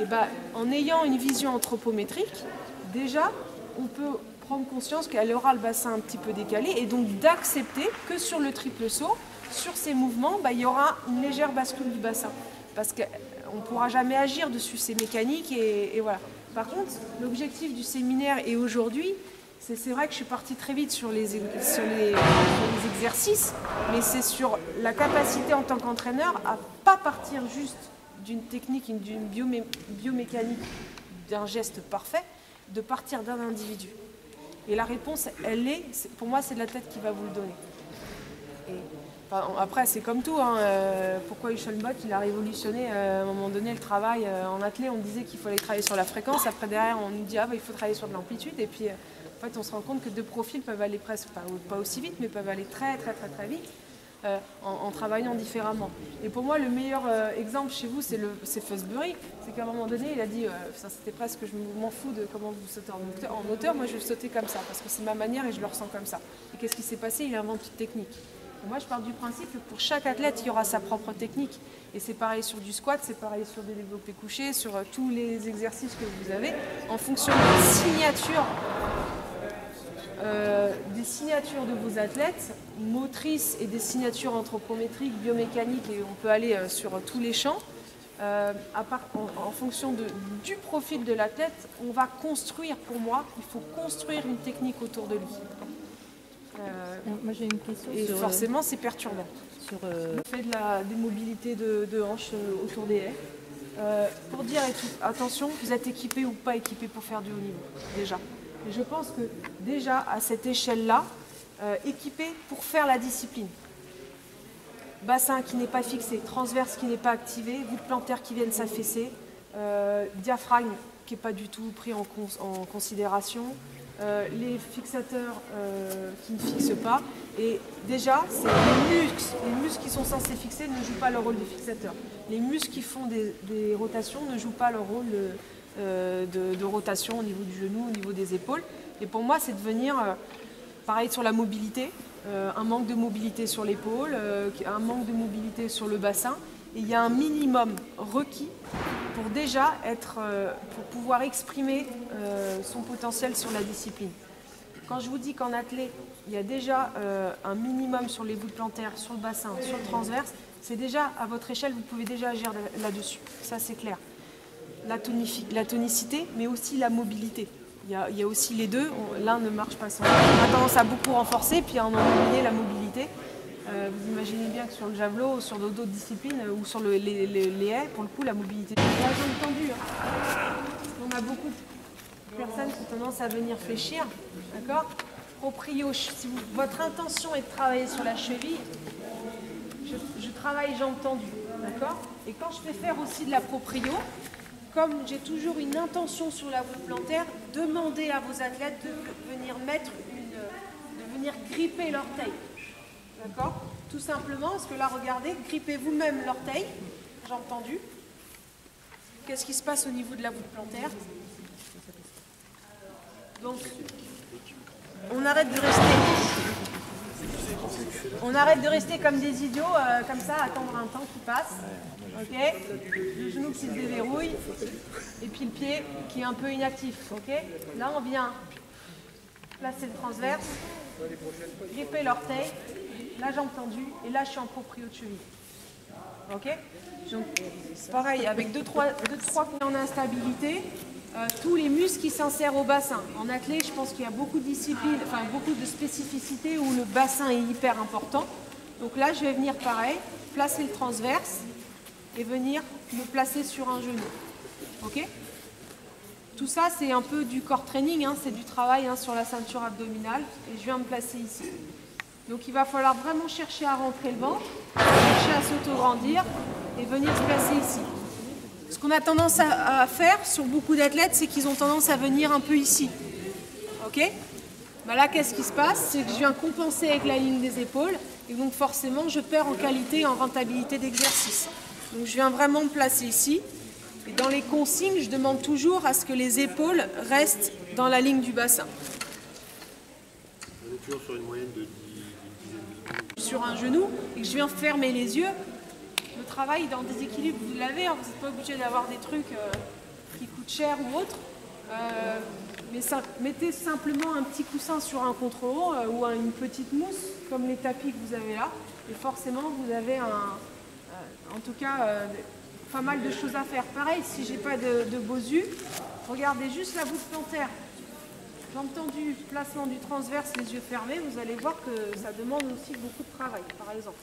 Et bah, en ayant une vision anthropométrique, déjà, on peut prendre conscience qu'elle aura le bassin un petit peu décalé et donc d'accepter que sur le triple saut, sur ces mouvements, bah, il y aura une légère bascule du bassin. Parce qu'on ne pourra jamais agir dessus, c'est mécanique et voilà. Par contre, l'objectif du séminaire et aujourd'hui, c'est vrai que je suis partie très vite sur les exercices, mais c'est sur la capacité en tant qu'entraîneur à ne pas partir juste d'une technique, d'une biomécanique, d'un geste parfait, de partir d'un individu. Et la réponse, pour moi, c'est l'athlète qui va vous le donner. Et, enfin, après, c'est comme tout. Hein, pourquoi Eschenbach, il a révolutionné à un moment donné le travail en athlète. On disait qu'il fallait travailler sur la fréquence. Après, derrière, on nous dit bah, il faut travailler sur de l'amplitude. Et puis, en fait, on se rend compte que deux profils peuvent aller presque, pas aussi vite, mais peuvent aller très vite en travaillant différemment. Et pour moi, le meilleur exemple chez vous, c'est Fosbury. C'est qu'à un moment donné, il a dit, c'était presque, je m'en fous de comment vous sautez en hauteur. Moi, je vais sauter comme ça, parce que c'est ma manière et je le ressens comme ça. Et qu'est-ce qui s'est passé? Il invente une technique. Et moi, je pars du principe que pour chaque athlète, il y aura sa propre technique. Et c'est pareil sur du squat, c'est pareil sur des développés couchés, sur tous les exercices que vous avez, en fonction des signatures de vos athlètes, motrices et des signatures anthropométriques, biomécaniques, et on peut aller sur tous les champs. En fonction du profil de l'athlète, on va construire, pour moi, il faut construire une technique autour de lui. Moi j'ai une question. Et forcément, c'est perturbant. On fait des mobilités de hanches autour des haies. Pour dire attention, vous êtes équipé ou pas équipé pour faire du haut niveau, déjà. Et je pense que déjà, à cette échelle-là, équipé pour faire la discipline. Bassin qui n'est pas fixé, transverse qui n'est pas activé, voûte plantaire qui viennent s'affaisser, diaphragme qui n'est pas du tout pris en considération, les fixateurs qui ne fixent pas. Et déjà, c'est les muscles qui sont censés fixer ne jouent pas le rôle de fixateur. Les muscles qui font des rotations ne jouent pas leur rôle de rotation au niveau du genou, au niveau des épaules. Et pour moi, c'est de venir, pareil sur la mobilité, un manque de mobilité sur l'épaule, un manque de mobilité sur le bassin. Et il y a un minimum requis pour déjà pour pouvoir exprimer son potentiel sur la discipline. Quand je vous dis qu'en athlète, il y a déjà un minimum sur les voûtes plantaires, sur le bassin, sur le transverse, c'est déjà, à votre échelle, vous pouvez déjà agir là-dessus. Ça, c'est clair. La tonicité, mais aussi la mobilité. Il y a aussi les deux. L'un ne marche pas sans l'autre. On a tendance à beaucoup renforcer, puis à en éliminer la mobilité. Vous imaginez bien que sur le javelot, ou sur d'autres disciplines, ou sur les haies, pour le coup, la mobilité. La jambe tendue. On a beaucoup de personnes qui ont tendance à venir fléchir. D'accord ? Proprio, si votre intention est de travailler sur la cheville, je travaille jambes tendues. D'accord ? Et quand je fais faire aussi de la proprio, comme j'ai toujours une intention sur la voûte plantaire, demandez à vos athlètes de venir de venir gripper l'orteil. D'accord ? Tout simplement, parce que là, regardez, grippez vous-même l'orteil, jambes tendues. Qu'est-ce qui se passe au niveau de la voûte plantaire ? Donc, on arrête de rester comme des idiots, comme ça, attendre un temps qui passe. Ok, le genou qui se déverrouille, et puis le pied qui est un peu inactif. Ok, là, on vient placer le transverse, gripper l'orteil, la jambe tendue, et là, je suis en proprio de cheville. Ok, donc pareil, avec 2-3 points en instabilité. Tous les muscles qui s'insèrent au bassin. En athlète, je pense qu'il y a beaucoup de disciplines, enfin beaucoup de spécificités où le bassin est hyper important. Donc là, je vais venir pareil, placer le transverse et venir me placer sur un genou. Ok ? Tout ça, c'est un peu du core training, hein, c'est du travail sur la ceinture abdominale. Et je viens me placer ici. Donc il va falloir vraiment chercher à rentrer le ventre, chercher à s'auto-grandir et venir se placer ici. Ce qu'on a tendance à faire sur beaucoup d'athlètes, c'est qu'ils ont tendance à venir un peu ici. Ok ? Bah là, qu'est-ce qui se passe? C'est que je viens compenser avec la ligne des épaules. Et donc forcément, je perds en qualité et en rentabilité d'exercice. Donc je viens vraiment me placer ici. Et dans les consignes, je demande toujours à ce que les épaules restent dans la ligne du bassin. On est toujours sur une moyenne de 10 Sur un genou et que je viens fermer les yeux, le travail dans le déséquilibre, vous l'avez, hein, vous n'êtes pas obligé d'avoir des trucs qui coûtent cher ou autre. Mais ça, mettez simplement un petit coussin sur un contre-haut ou une petite mousse, comme les tapis que vous avez là. Et forcément, vous avez en tout cas pas mal de choses à faire. Pareil, si j'ai pas de Bosu, regardez juste la voûte plantaire. Jambes tendues, placement du transverse, les yeux fermés, vous allez voir que ça demande aussi beaucoup de travail, par exemple.